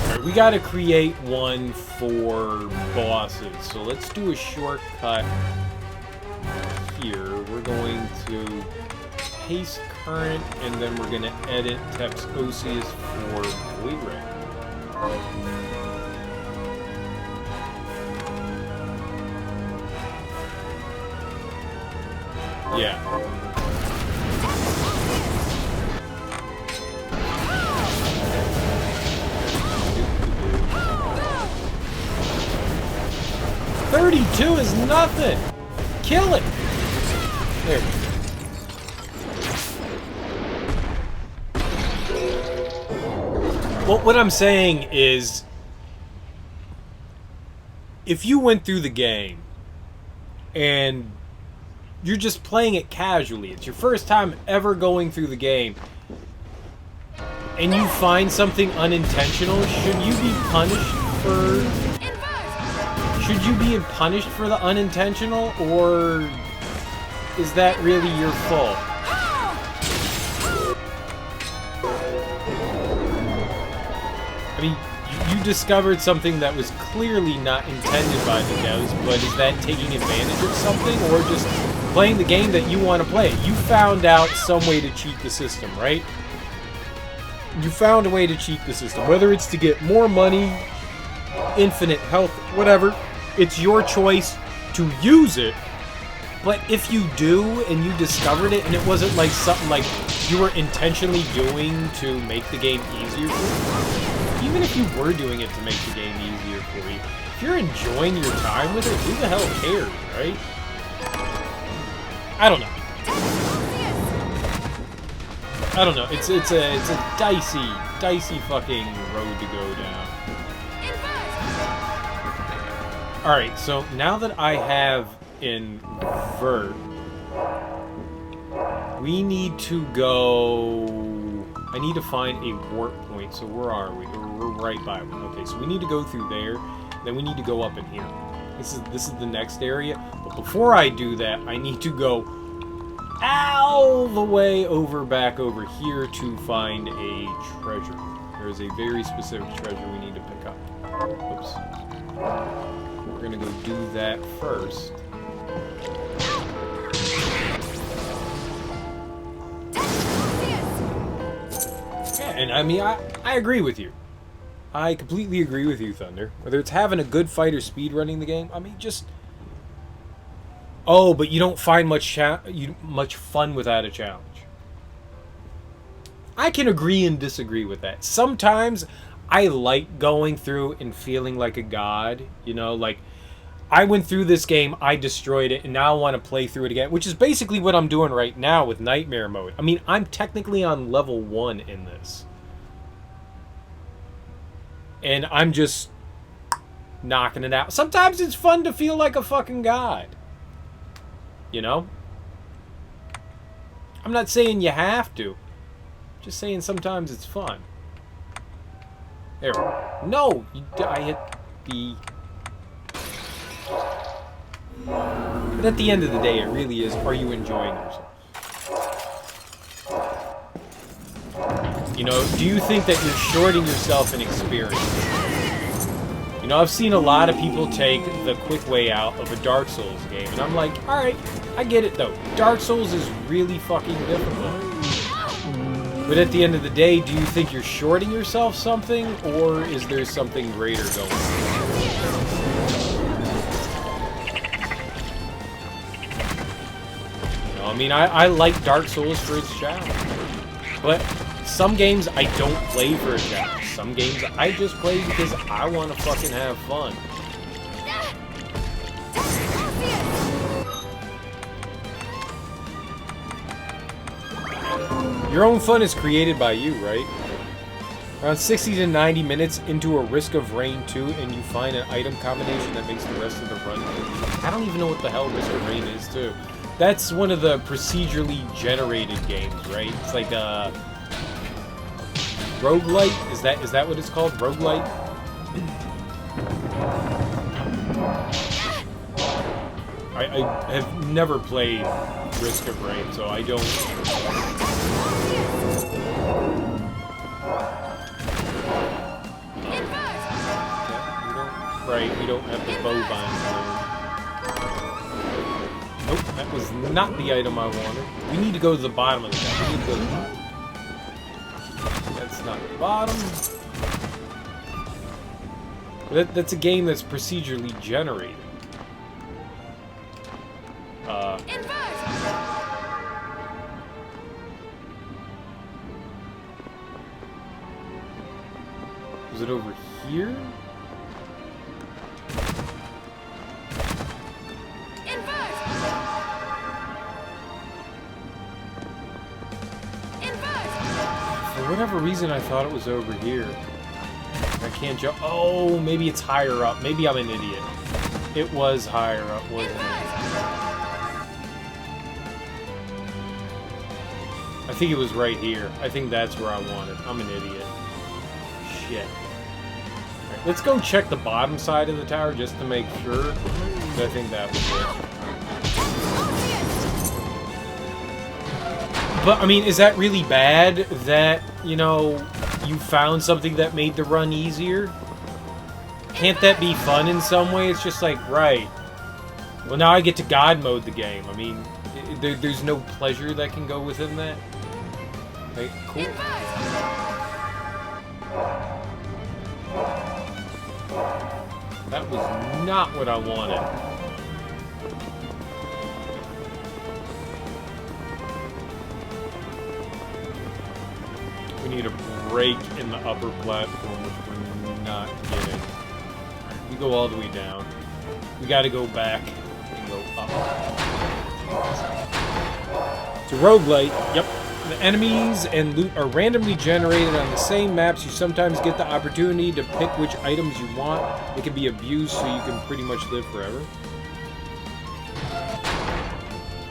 Alright, we gotta create one for bosses. So let's do a shortcut here. We're going to paste current, and then we're going to edit text Osius for Void Ray. Yeah. $32 is nothing. Kill it. There. Well, what I'm saying is, if you went through the game and you're just playing it casually, it's your first time ever going through the game, and you find something unintentional, should you be punished for... Should you be punished for the unintentional, or is that really your fault? I mean, you discovered something that was clearly not intended by the devs, but is that taking advantage of something, or just playing the game that you want to play? You found out some way to cheat the system, right? You found a way to cheat the system, whether it's to get more money, infinite health, whatever. It's your choice to use it. But if you do, and you discovered it, and it wasn't like something like you were intentionally doing to make the game easier for you, even if you were doing it to make the game easier for you, if you're enjoying your time with it, who the hell cares, right? I don't know. I don't know. It's a dicey fucking road to go down. Alright, so now that I have invert, we need to go... I need to find a warp point, so where are we? We're right by one. Okay, so we need to go through there, then we need to go up in here. This is the next area, but before I do that, I need to go all the way back over here to find a treasure. There's a very specific treasure we need to pick up. Oops. We're gonna go do that first. Yeah, and I mean, I agree with you. I completely agree with you, Thunder. Whether it's having a good fight or speedrunning the game, I mean, just... Oh, but you don't find much fun without a challenge. I can agree and disagree with that. Sometimes I like going through and feeling like a god, you know, like I went through this game, I destroyed it, and now I want to play through it again, which is basically what I'm doing right now with Nightmare Mode. I mean, I'm technically on level 1 in this. And I'm just knocking it out. Sometimes it's fun to feel like a fucking god. You know? I'm not saying you have to. Just saying sometimes it's fun. There we go. No! I hit B. But at the end of the day, it really is, are you enjoying yourself? You know, do you think that you're shorting yourself in experience? You know, I've seen a lot of people take the quick way out of a Dark Souls game, and I'm like, alright, I get it though. Dark Souls is really fucking difficult. But at the end of the day, do you think you're shorting yourself something, or is there something greater going on? You know, I mean, I like Dark Souls for its challenge. But some games I don't play for a challenge. Some games I just play because I want to fucking have fun. Your own fun is created by you, right? Around 60 to 90 minutes into a Risk of Rain 2, and you find an item combination that makes the rest of the run. I don't even know what the hell Risk of Rain is, too. That's one of the procedurally generated games, right? It's like roguelite? Is that what it's called? Roguelite? I have never played Risk of Rain, so I don't... Right, we don't have the bovine blue. Nope, that was not the item I wanted. We need to go to the bottom of the map. We need to go to the bottom. That's not the bottom. That's a game that's procedurally generated. Was it over here? For whatever reason, I thought it was over here. I can't jump. Oh, maybe it's higher up. Maybe I'm an idiot. It was higher up, wasn't it? I think it was right here. I think that's where I wanted. I'm an idiot. Shit. Right, let's go check the bottom side of the tower just to make sure. I think that was it. But, I mean, is that really bad that, you know, you found something that made the run easier? Can't that be fun in some way? It's just like, right. Well, now I get to God mode the game. I mean, there's no pleasure that can go within that. Okay, cool. That was not what I wanted. We need a break in the upper platform, which we're not getting. Right, we go all the way down. We gotta go back and go up. It's a roguelite. Yep. The enemies and loot are randomly generated on the same maps. You sometimes get the opportunity to pick which items you want. It can be abused, so you can pretty much live forever.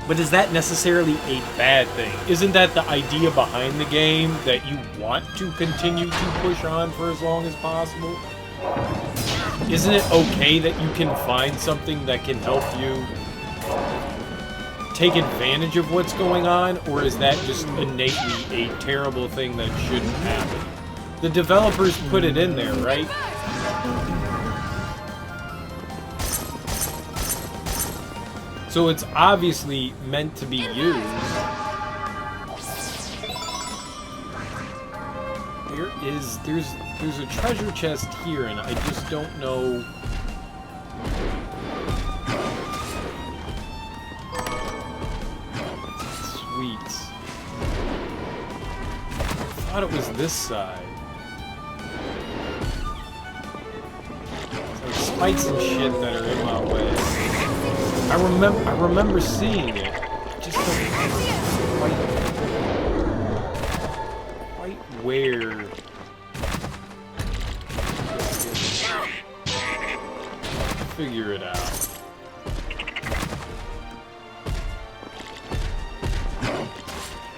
But is that necessarily a bad thing? Isn't that the idea behind the game, that you want to continue to push on for as long as possible? Isn't it okay that you can find something that can help you take advantage of what's going on, or is that just innately a terrible thing that shouldn't happen? The developers put it in there, right? So it's obviously meant to be used. There's a treasure chest here, and I just don't know. Sweet. I thought it was this side. There's spikes and shit that are in my way. I remember seeing it. I just don't know quite where. Figure it out.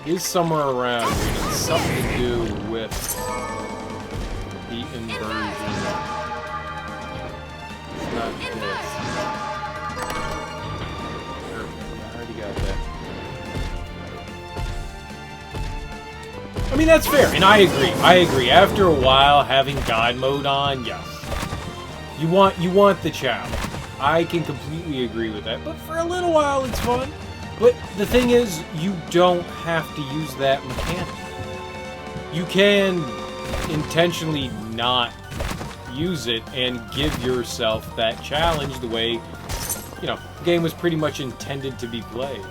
It is somewhere around here. It's something to do with the inversion. It's not this. I already got that. I mean, that's fair, and I agree. I agree. After a while, having God mode on, yes. You want the challenge. I can completely agree with that. But for a little while, it's fun. But the thing is, you don't have to use that mechanic. You can intentionally not use it and give yourself that challenge the way, you know, the game was pretty much intended to be played.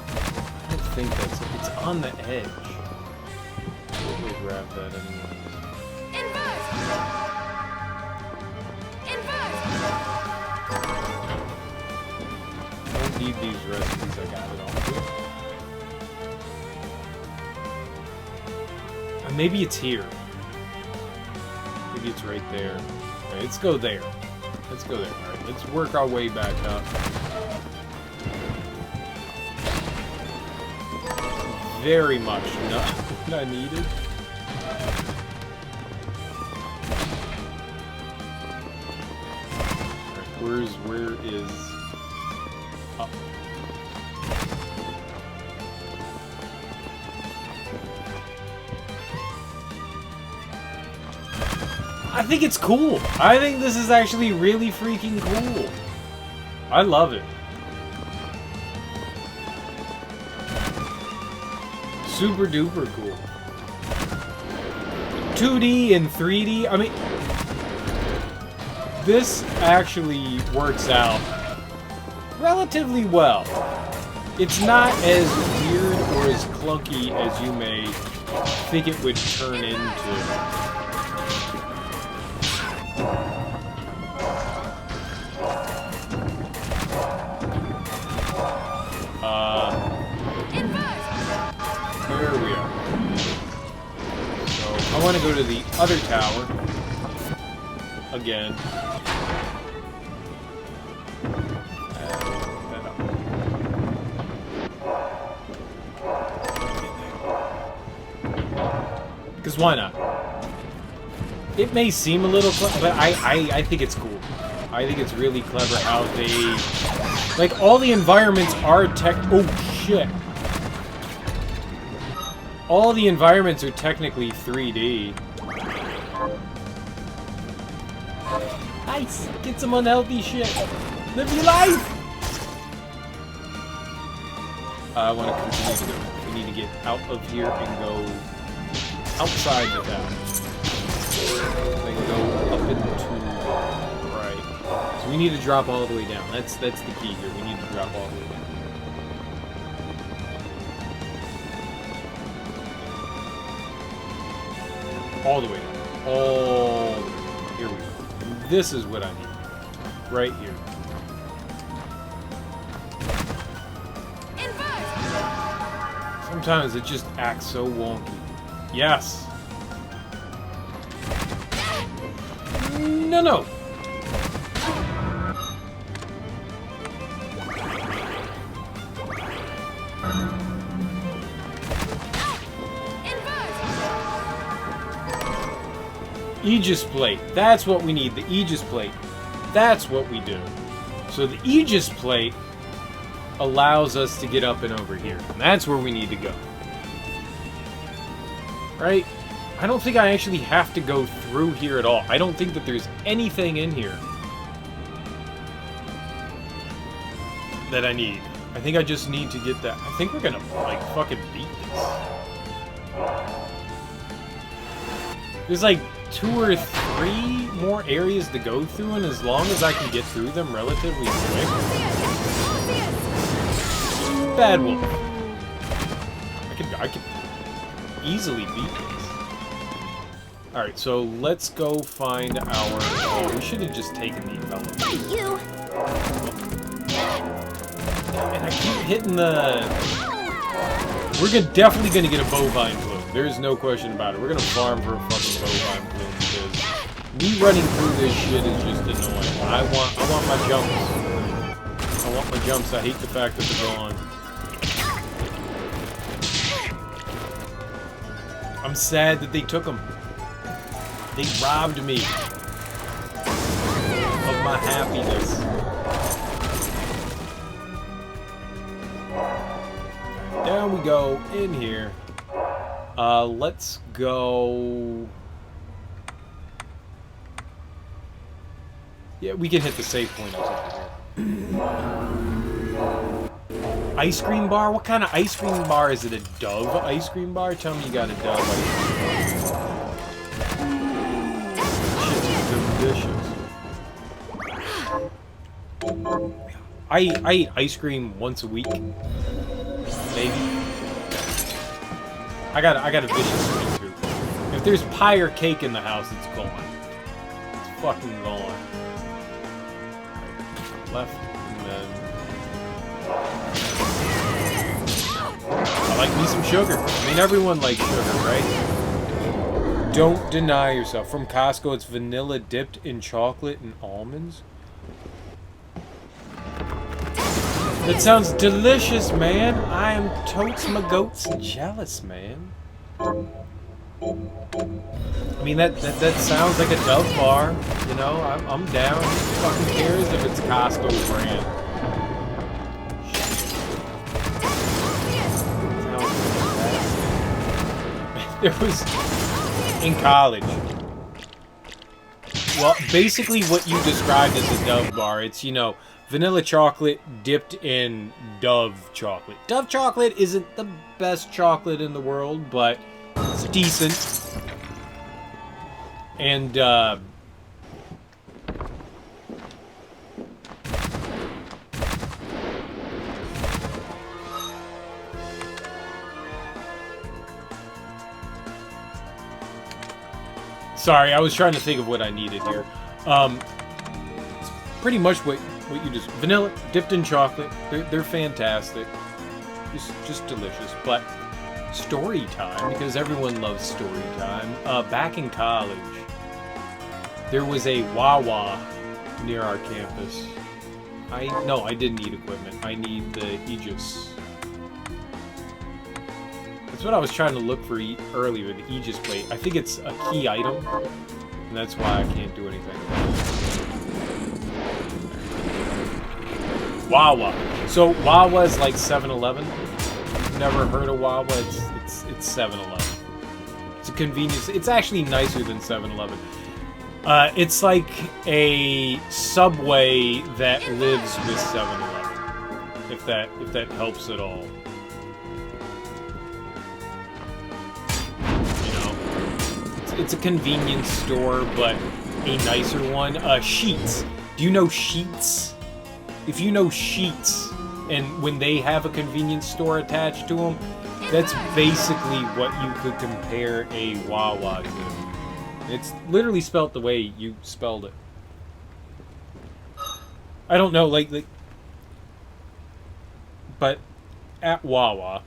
I don't think that's it. It's on the edge. We'll grab that anyway. Need these recipes, I got it all. I'm maybe it's here. Maybe it's right there. Alright, let's go there. Let's go there. Alright, let's work our way back up. Very much not what I needed. Alright, where is up? I think it's cool. I think this is actually really freaking cool. I love it. Super duper cool. 2D and 3D. I mean, this actually works out relatively well. It's not as weird or as clunky as you may think it would turn into. There we are. So, I want to go to the other tower. Again. Because why not? It may seem a little clever, but I think it's cool. I think it's really clever how they... Like, all the environments are oh, shit. All the environments are technically 3D. Nice! Get some unhealthy shit! Live your life! I want to continue to go. We need to get out of here and go outside the town. Then go up into the right. So we need to drop all the way down. That's the key here. We need to drop all the way down. All the way down. All the way down. Here we go. This is what I need. Right here. Sometimes it just acts so wonky. Yes! No. Aegis plate. That's what we need. The Aegis plate. That's what we do. So the Aegis plate allows us to get up and over here. And that's where we need to go. Right? I don't think I actually have to go through here at all. I don't think that there's anything in here that I need. I think I just need to get that. I think we're gonna, like, fucking beat this. There's, like, 2 or 3 more areas to go through, and as long as I can get through them relatively quick... Bad wolf. I could easily beat this. Alright, so let's go find our... Oh, we should have just taken the elevator. You. And I keep hitting the... We're definitely gonna get a bovine plume. There's no question about it. We're gonna farm for a fucking bovine plume because me running through this shit is just annoying. I want my jumps. I want my jumps. I hate the fact that they're gone. I'm sad that they took them. They robbed me of my happiness. Down we go, in here. Let's go... Yeah, we can hit the save point over here. Ice cream bar? What kind of ice cream bar? Is it a Dove ice cream bar? Tell me you got a Dove ice cream bar. Shit's delicious. I eat ice cream once a week. Maybe. I got a vicious sweet tooth. If there's pie or cake in the house, it's gone. It's fucking gone. Left, and then... I like me some sugar. I mean, everyone likes sugar, right? Don't deny yourself. From Costco, it's vanilla dipped in chocolate and almonds. That sounds delicious, man. I am totes my goats jealous, man. I mean, that sounds like a Dove bar. You know, I'm down. Who fucking cares if it's Costco brand? There was in college. Well, basically what you described as a Dove bar, it's, you know, vanilla chocolate dipped in Dove chocolate. Dove chocolate isn't the best chocolate in the world, but it's decent. And, sorry, I was trying to think of what I needed here. It's pretty much what you just... Vanilla, dipped in chocolate. They're fantastic. Just delicious. But story time, because everyone loves story time. Back in college, there was a Wawa near our campus. No, I didn't need equipment. I need the Aegis. That's what I was trying to look for earlier, the Aegis plate. I think it's a key item, and that's why I can't do anything about it. Wawa. So Wawa is like 7-Eleven. Never heard of Wawa? It's 7-Eleven. It's a convenience. It's actually nicer than 7-Eleven. It's like a Subway that lives with 7-Eleven. If that helps at all. It's a convenience store, but a nicer one. Sheetz. Do you know Sheetz? If you know Sheetz, and when they have a convenience store attached to them, that's basically what you could compare a Wawa to. It's literally spelt the way you spelled it. I don't know, like but at Wawa,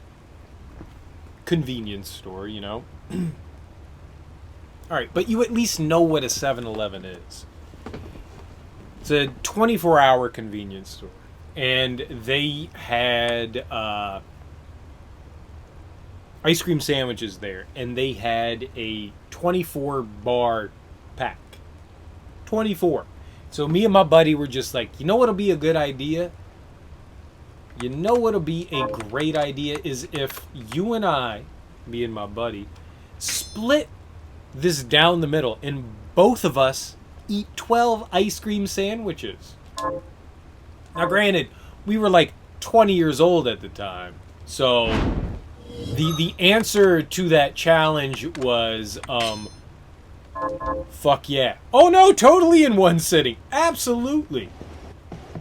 convenience store, you know. Alright, but you at least know what a 7-Eleven is. It's a 24-hour convenience store. And they had ice cream sandwiches there. And they had a 24-bar pack. 24. So me and my buddy were just like, you know what'll be a good idea? You know what'll be a great idea is if you and I, me and my buddy, split this down the middle, and both of us eat 12 ice cream sandwiches. Now, granted, we were like 20 years old at the time, so the answer to that challenge was, fuck yeah. Oh no, totally in one sitting. Absolutely.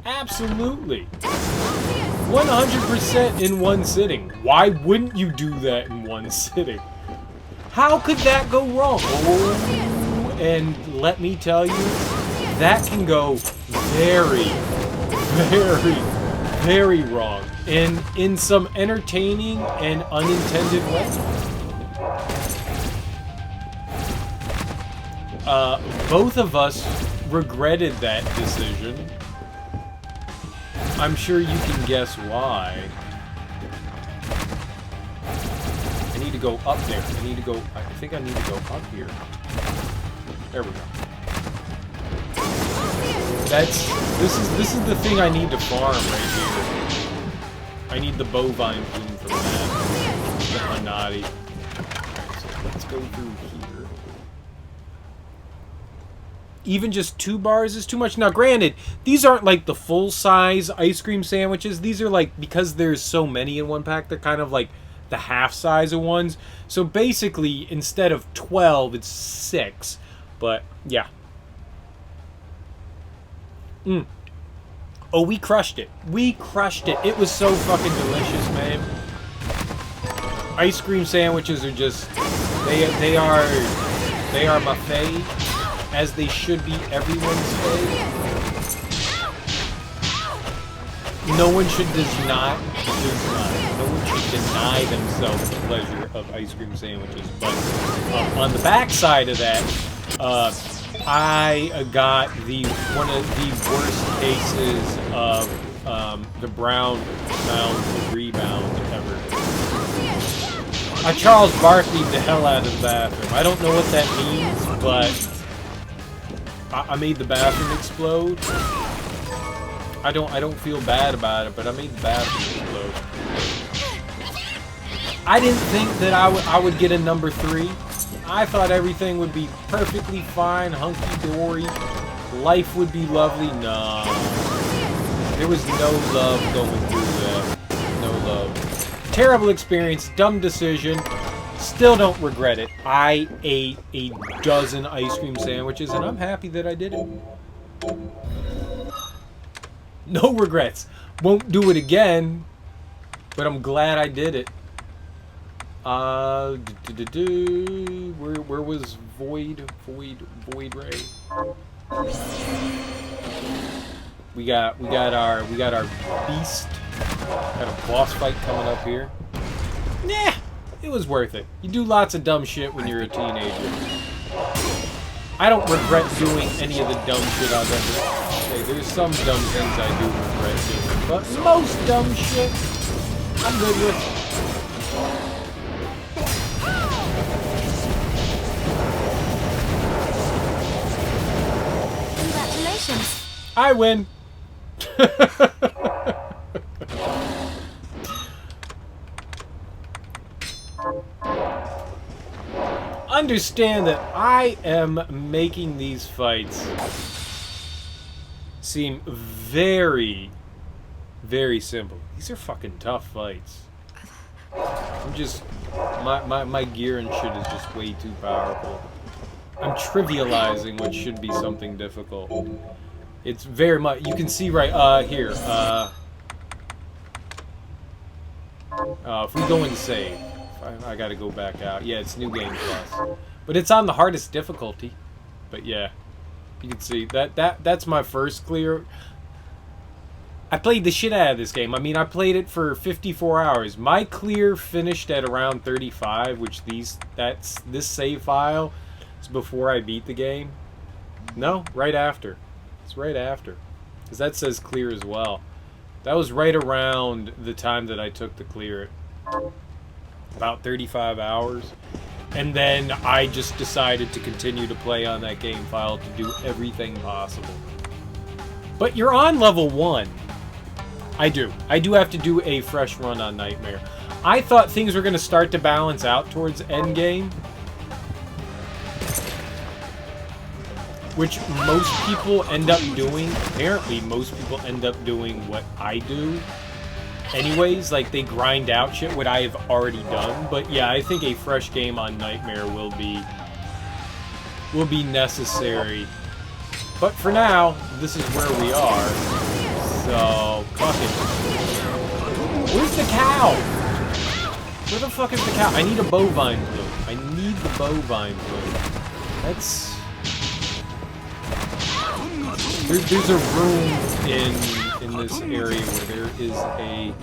Absolutely. 100% in one sitting. Why wouldn't you do that in one sitting? How could that go wrong? Oh, and let me tell you, that can go very, very, very wrong. And in some entertaining and unintended ways. Both of us regretted that decision. I'm sure you can guess why. I need to go up there. I think I need to go up here. There we go. This is the thing I need to farm right here. I need the bovine plume from that. The Hanati. Alright, so let's go through here. Even just 2 bars is too much. Now, granted, these aren't like the full-size ice cream sandwiches. These are like, because there's so many in one pack, they're kind of like the half size of ones. So basically, instead of 12, it's 6. But, yeah. Oh, we crushed it. We crushed it. It was so fucking delicious, man. Ice cream sandwiches are just... They are my fave. As they should be everyone's fave. no one should no one should deny themselves the pleasure of ice cream sandwiches. But on the backside of that, I got one of the worst cases of the brown mound of rebound ever. I Charles Barkley'd the hell out of the bathroom. I don't know what that means, but I made the bathroom explode. I don't feel bad about it, but I made the bathroom explode. I didn't think that I would get a number 3. I thought everything would be perfectly fine, hunky-dory. Life would be lovely. Nah. There was no love going through that. No love. Terrible experience, dumb decision. Still don't regret it. I ate a dozen ice cream sandwiches, and I'm happy that I did it. No regrets. Won't do it again, but I'm glad I did it. Where was Void Ray? We got our beast. Got a boss fight coming up here. Nah, it was worth it. You do lots of dumb shit when you're a teenager. I don't regret doing any of the dumb shit I've ever. Okay, there's some dumb things I do regret doing, but most dumb shit I'm good with. Congratulations. I win. Understand that I am making these fights seem very, very simple. These are fucking tough fights. I'm just my gear and shit is just way too powerful. I'm trivializing what should be something difficult. It's very much, you can see right here. If we go and save, I gotta go back out. Yeah, it's New Game Plus, but it's on the hardest difficulty. But yeah, you can see that's my first clear. I played the shit out of this game. I mean, I played it for 54 hours. My clear finished at around 35, which this save file is before I beat the game. No, right after. It's right after, because that says clear as well. That was right around the time that I took to clear it. About 35 hours. And then I just decided to continue to play on that game file to do everything possible. But you're on level 1. I do have to do a fresh run on Nightmare. I thought things were going to start to balance out towards endgame, which most people end up doing. Apparently, most people end up doing what I do. Anyways, like, they grind out shit, what I have already done. But yeah, I think a fresh game on Nightmare will be necessary. But for now, this is where we are. So, fuck it. Where's the cow? Where the fuck is the cow? I need a bovine plume. I need the bovine plume. That's... There's a room in this area where there is a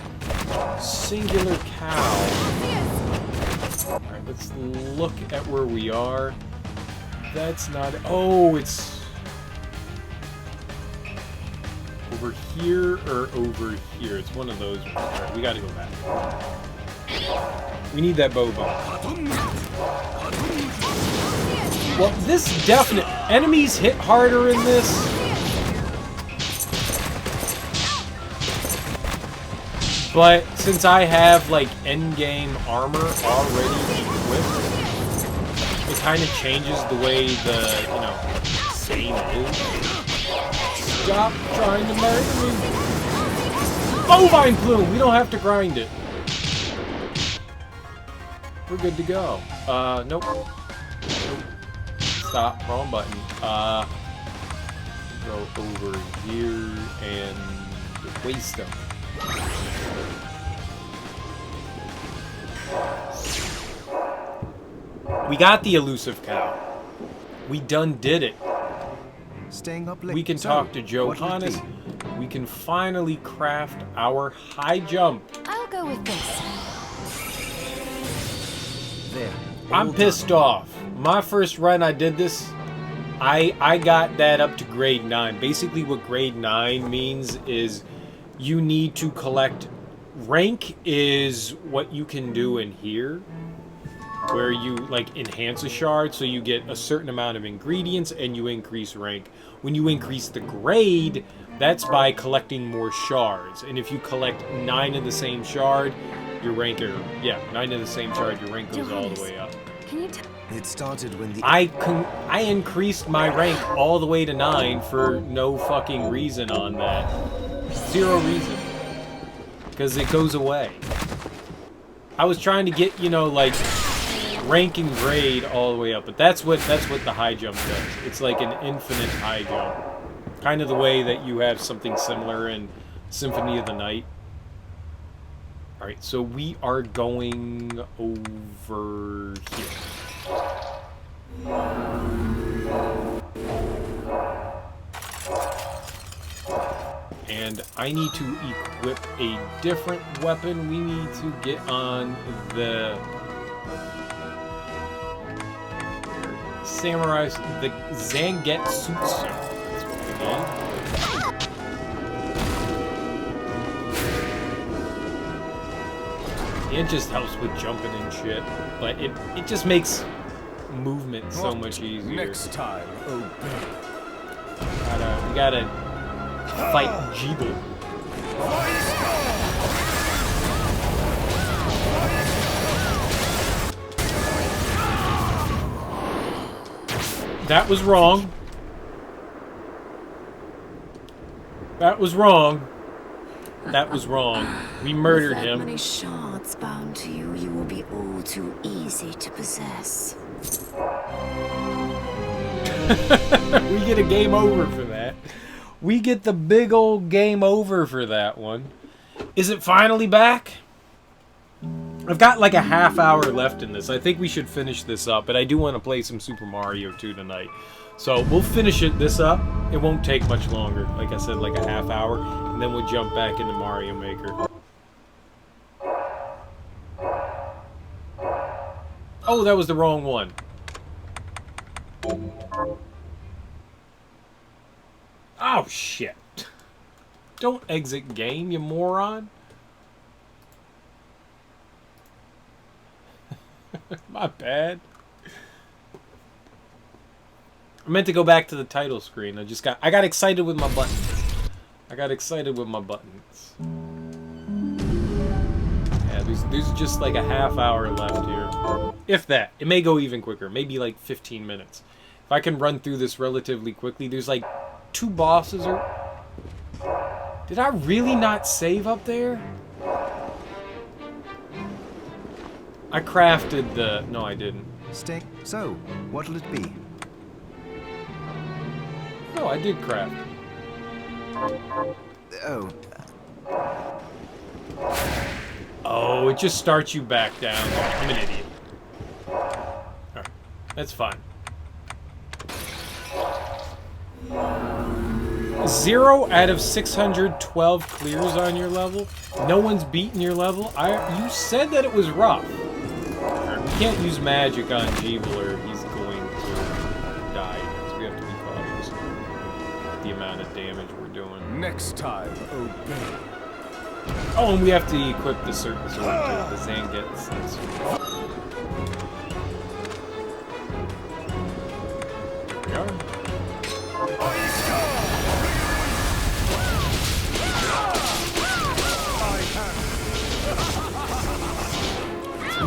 singular cow. Alright, let's look at where we are. That's not... Oh, it's... over here or over here. It's one of those ones. Alright, we gotta go back. We need that bovine. Well, this definite... Enemies hit harder in this. But since I have, like, endgame armor already equipped, it kind of changes the way the, you know, game is. Stop trying to murder me! Bovine plume! We don't have to grind it. We're good to go. Nope. Stop. Wrong button. Go over here and waste them. We got the elusive cow. We done did it. Staying up late. We can talk to Johannes. we can finally craft our high jump. I'll go with this. There. I'm pissed off. My first run I did this, I got that up to grade 9. Basically what grade 9 means is you need to collect... Rank is what you can do in here, where you like enhance a shard, so you get a certain amount of ingredients and you increase rank. When you increase the grade, that's by collecting more shards. And if you collect 9 of the same shard, your rank, or 9 of the same shard, your rank goes all the way up. Can you It started when the... I increased my rank all the way to 9 for no fucking reason on that. 0 reason. Because it goes away. I was trying to get, you know, like, rank and grade all the way up, but that's what the high jump does. It's like an infinite high jump. Kind of the way that you have something similar in Symphony of the Night. Alright, so we are going over here. And I need to equip a different weapon. We need to get on the samurai, the Zangetsu. That's what we need. It just helps with jumping and shit, but it just makes movement so much easier. Next time, obey. We gotta fight Jeeble. That was wrong. That was wrong. That was wrong. We murdered With that him. many shards bound to you, you will be all too easy to possess. We get a game over for that. We get the big old game over for that one. Is it finally back? I've got like a half hour left in this. I think we should finish this up, but I do want to play some Super Mario 2 tonight. So we'll finish this up. It won't take much longer. Like I said, like a half hour, and then we'll jump back into Mario Maker. Oh, that was the wrong one. Oh, shit. Don't exit game, you moron. My bad. I meant to go back to the title screen. I got excited with my buttons. Yeah, there's just like a half hour left here. If that. It may go even quicker. Maybe like 15 minutes. If I can run through this relatively quickly, there's like 2 bosses or... Did I really not save up there? I crafted the... No, I didn't. Stay. So, what'll it be? No, I did craft. Oh, Oh, it just starts you back down. I'm an idiot. Alright, that's fine. 0 out of 612 clears on your level. No one's beaten your level. You said that it was rough. We can't use magic on Jeeble or he's going to die. So we have to be cautious with the amount of damage we're doing. next time, obey. Oh, and we have to equip the certain sword too, the Zangetsu. There we are.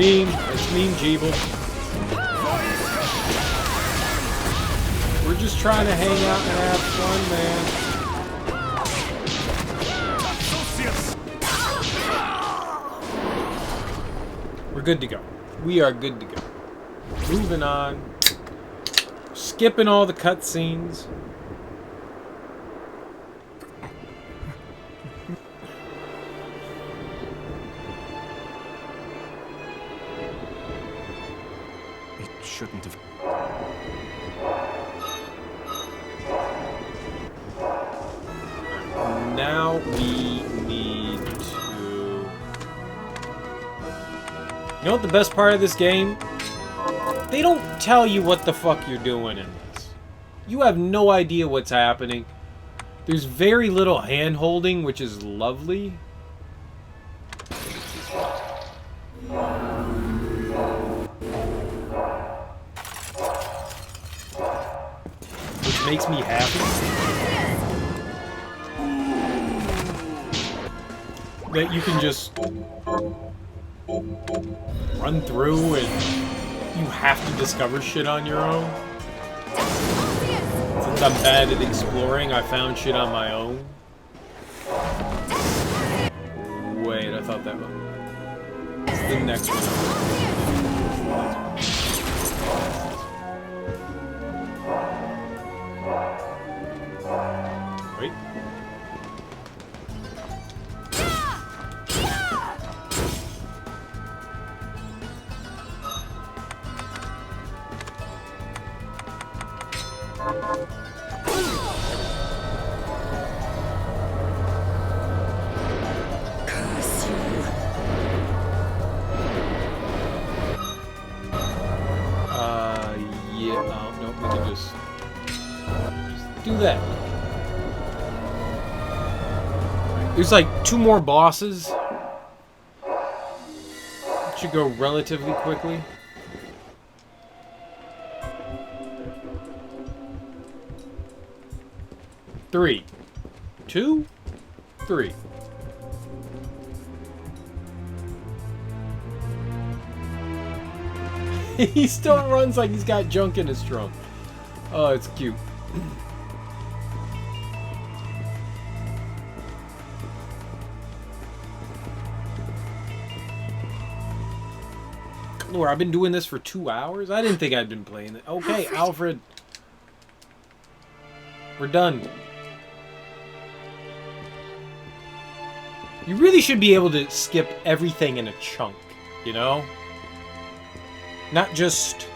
It's mean, Jeeble. We're just trying to hang out and have fun, man. We're good to go. We are good to go. Moving on. Skipping all the cutscenes. Shouldn't have. Now now we need to... You know what the best part of this game? They don't tell you what the fuck you're doing in this. You have no idea what's happening. There's very little hand-holding, which is lovely. Which makes me happy. That you can just run through and you have to discover shit on your own. Since I'm bad at exploring, I found shit on my own. Wait, I thought that was... It's the next one. Wait. Curse you. Yeah, no, we can just do that. There's like 2 more bosses. It should go relatively quickly. Three. 2? 3. He still runs like he's got junk in his trunk. Oh, it's cute. Lord, I've been doing this for 2 hours? I didn't think I'd been playing it. Okay, Alfred. We're done. You really should be able to skip everything in a chunk, you know? Not just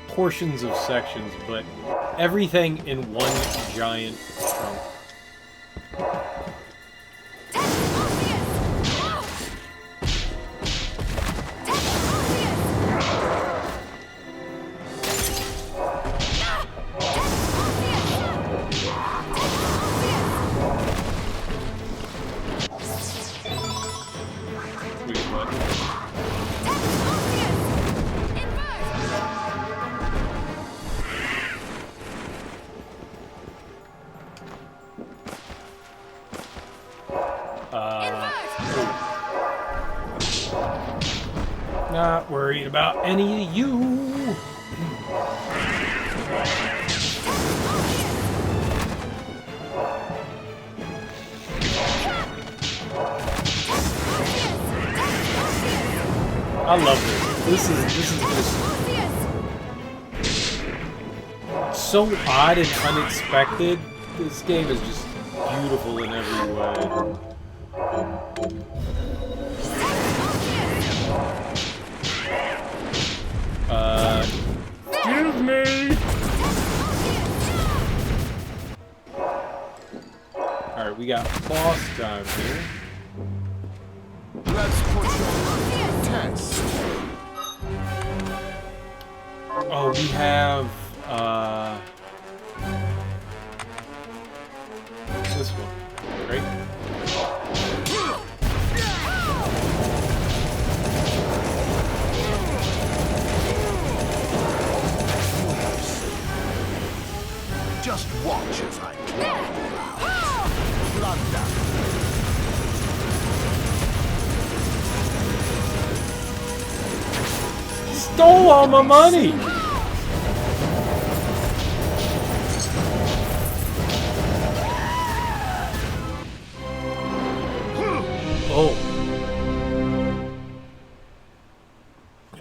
portions of sections, but everything in one giant chunk. Wait, what? Not worried about any of you. I love this. This is just so odd and unexpected. This game is just beautiful in every way. Excuse me! Alright, we got boss time here. Let's put you to the test. Oh, we have, this one, right? Just watch as I plunder. Stole all my money! Oh.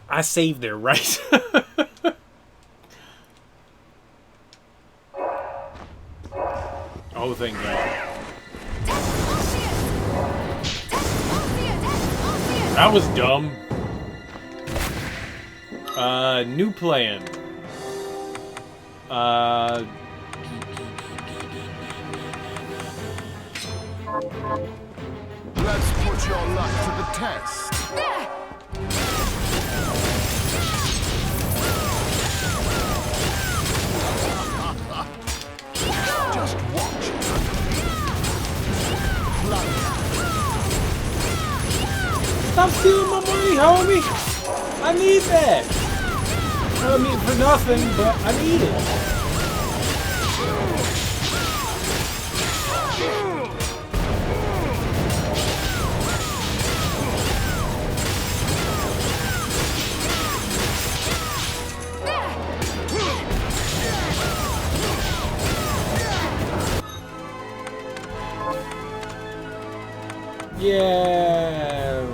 I saved there, right? Oh, thank God. That was dumb. New plan. Let's put your luck to the test. Just watch it. Stop stealing my money, homie! I need that! I mean, for nothing, but I need it. Yeah.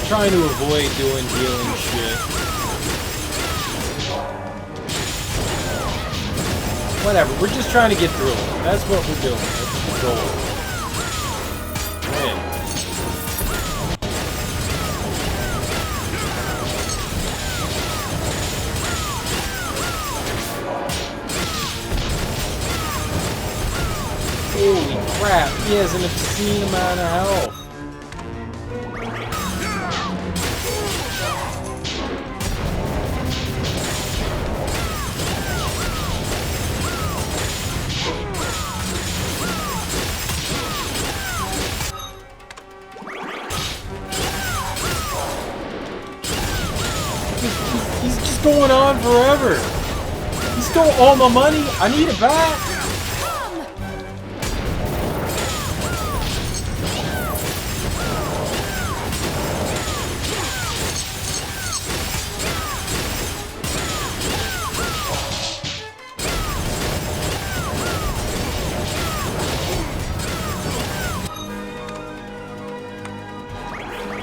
Trying to avoid doing healing shit. Whatever, we're just trying to get through it. That's what we're doing. That's the goal. Win. Holy crap, he has an obscene amount of health. He's just going on forever. He stole all my money. I need it back.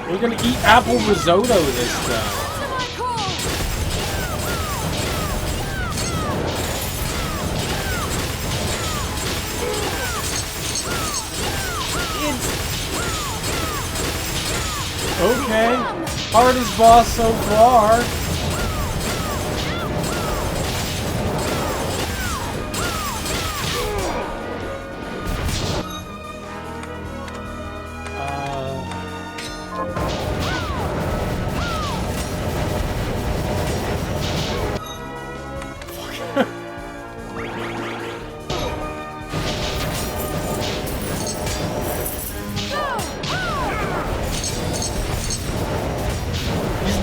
We're gonna eat apple risotto this time. Okay, hardest boss so far.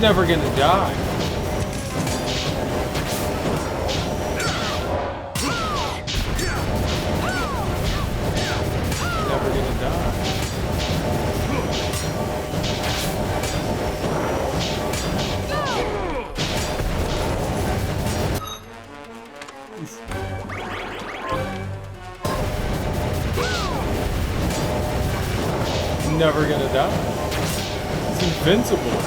Never gonna die. Never gonna die. He's never gonna die. He's invincible.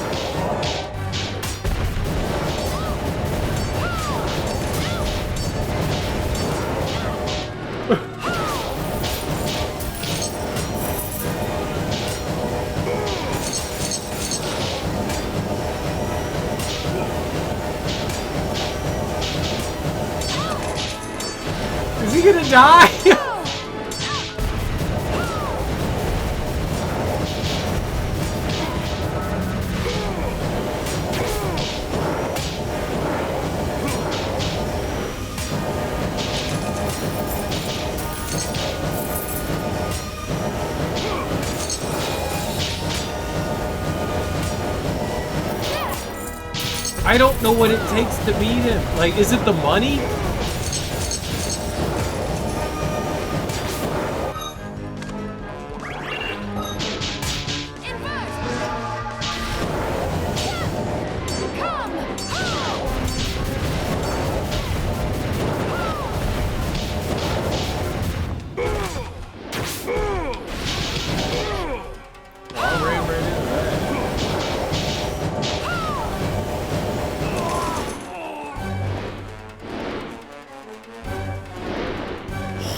Is he gonna die? I don't know what it takes to beat him. Like, is it the money?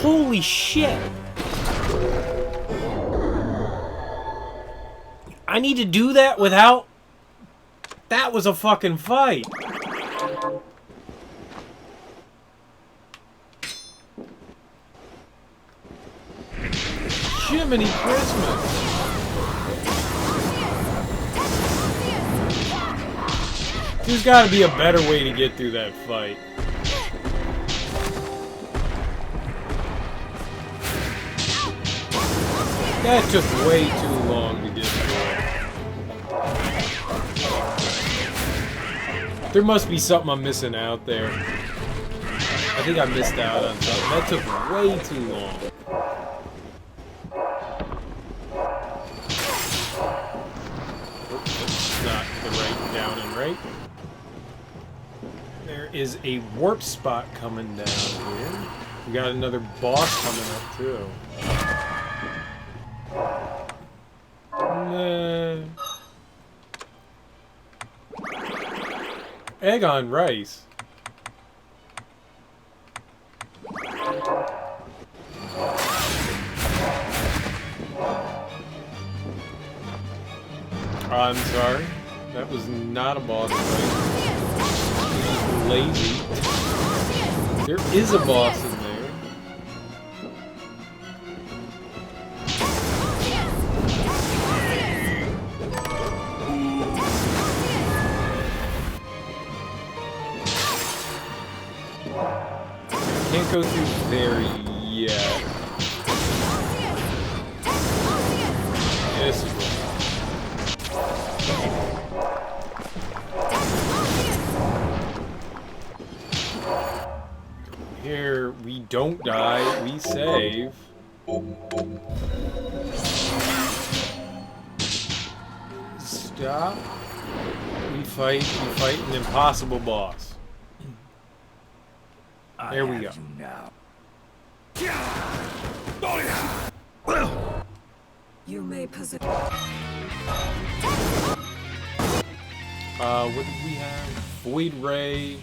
Holy shit! I need to do that without... That was a fucking fight! Jiminy Christmas! There's gotta be a better way to get through that fight. That took way too long to get through. There must be something I'm missing out there. I think I missed out on something. That took way too long. That's not the right down and right. There is a warp spot coming down here. We got another boss coming up too. Egg on rice. I'm sorry. That was not a boss fight. Lazy. There is a boss in there. Can't go through there yet. This is here, we don't die, we save. Stop. We fight an impossible boss. There we go. You may possess. What did we have? Void Ray.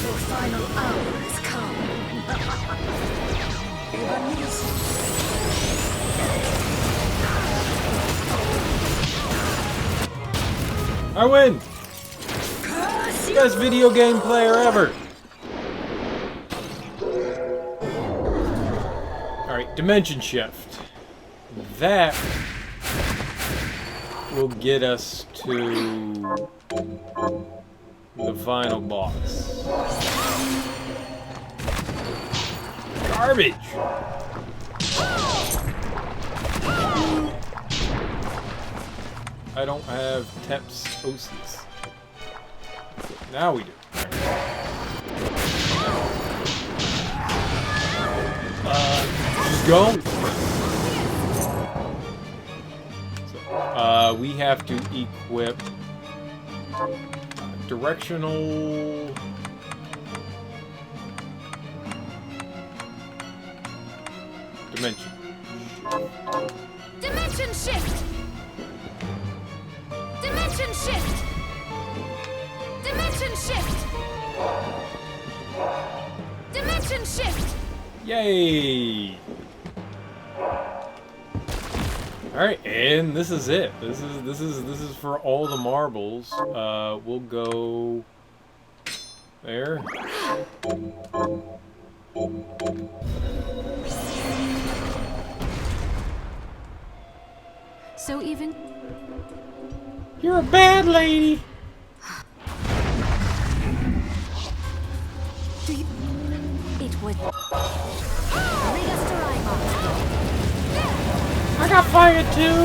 Your final hour has come. I win! Best video game player ever! Alright, Dimension Shift. That will get us to the final boss. Garbage! I don't have Teps Osis. Now we do. Just go! So, we have to equip directional... Dimension. Dimension shift! Dimension shift! Dimension shift! Dimension shift! Yay! Alright, and this is it. This is for all the marbles. We'll go there. So even... You're a bad lady! Do you... It would... I got fired too!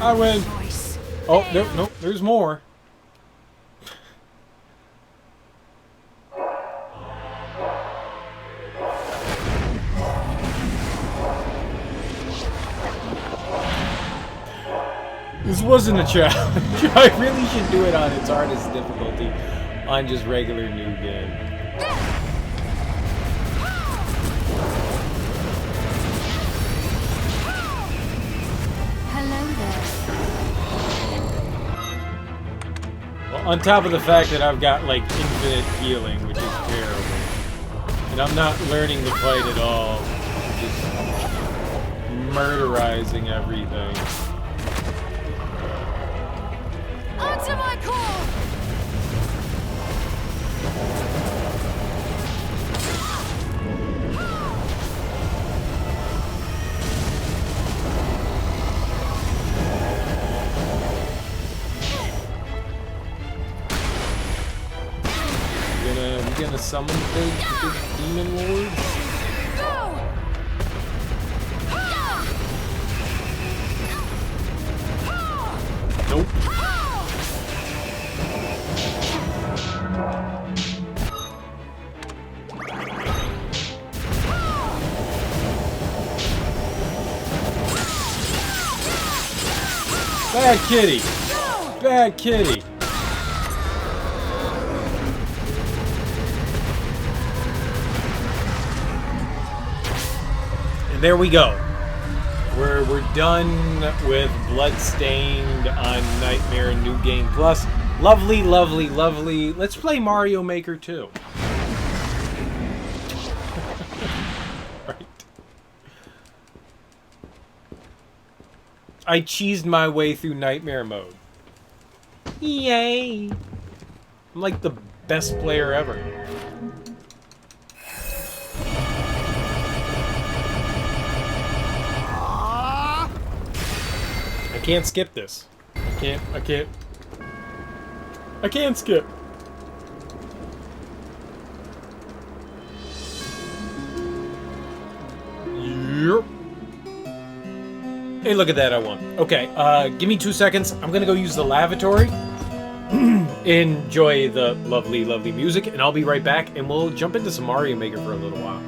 I win! Oh, no, there's more. This wasn't a challenge. I really should do it on its hardest difficulty on just regular new game. Hello there. On top of the fact that I've got, like, infinite healing, which is terrible. And I'm not learning the fight at all. I'm just murderizing everything. Onto my core! We gonna summon the demon lord? Nope. Bad kitty! Bad kitty! And there we go. We're done with Bloodstained on Nightmare New Game Plus. Lovely, lovely, lovely. Let's play Mario Maker 2. Right. I cheesed my way through Nightmare mode. Yay! I'm like the best player ever. I can't skip this. I can't skip. Yep. Hey, look at that, I won. Okay, give me 2 seconds. I'm gonna go use the lavatory. Enjoy the lovely, lovely music, and I'll be right back, and we'll jump into some Mario Maker for a little while.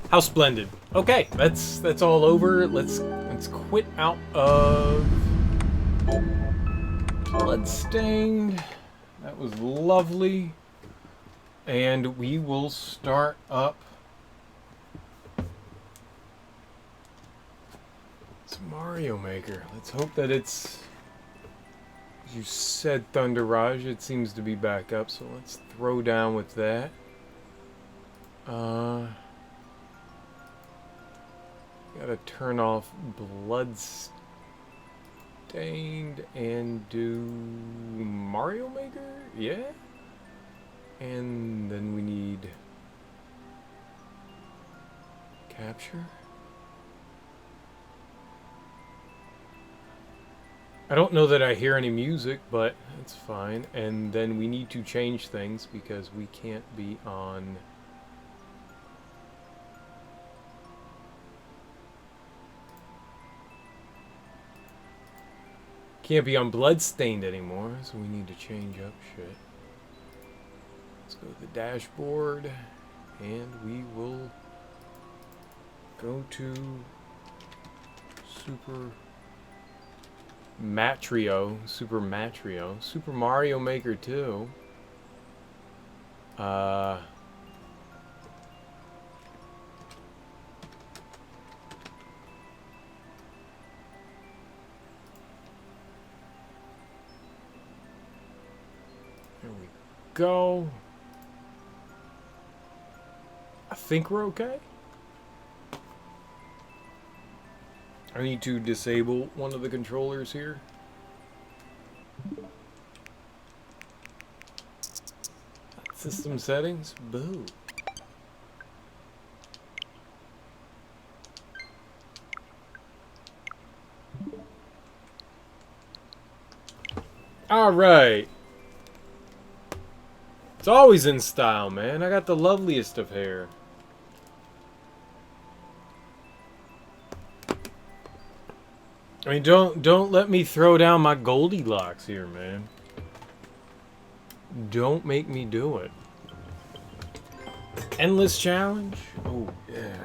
How splendid. Okay, that's all over. Let's quit out of Bloodstained. That was lovely. And we will start up it's Mario Maker. Let's hope that it's, as you said, Thunder Raj. It seems to be back up, so let's throw down with that. Gotta turn off Bloodstained and do Mario Maker? Yeah? And then we need capture. I don't know that I hear any music, but it's fine. And then we need to change things because we can't be on... Can't be on Bloodstained anymore, so we need to change up shit. Let's go to the dashboard, and we will go to Super Matrio. Super Matrio. Super Mario Maker 2. There we go. I think we're okay. I need to disable one of the controllers here. System settings. Boo. All right. It's always in style, man. I got the loveliest of hair. I mean, don't let me throw down my Goldilocks here, man. Don't make me do it. Endless challenge? Oh, yeah.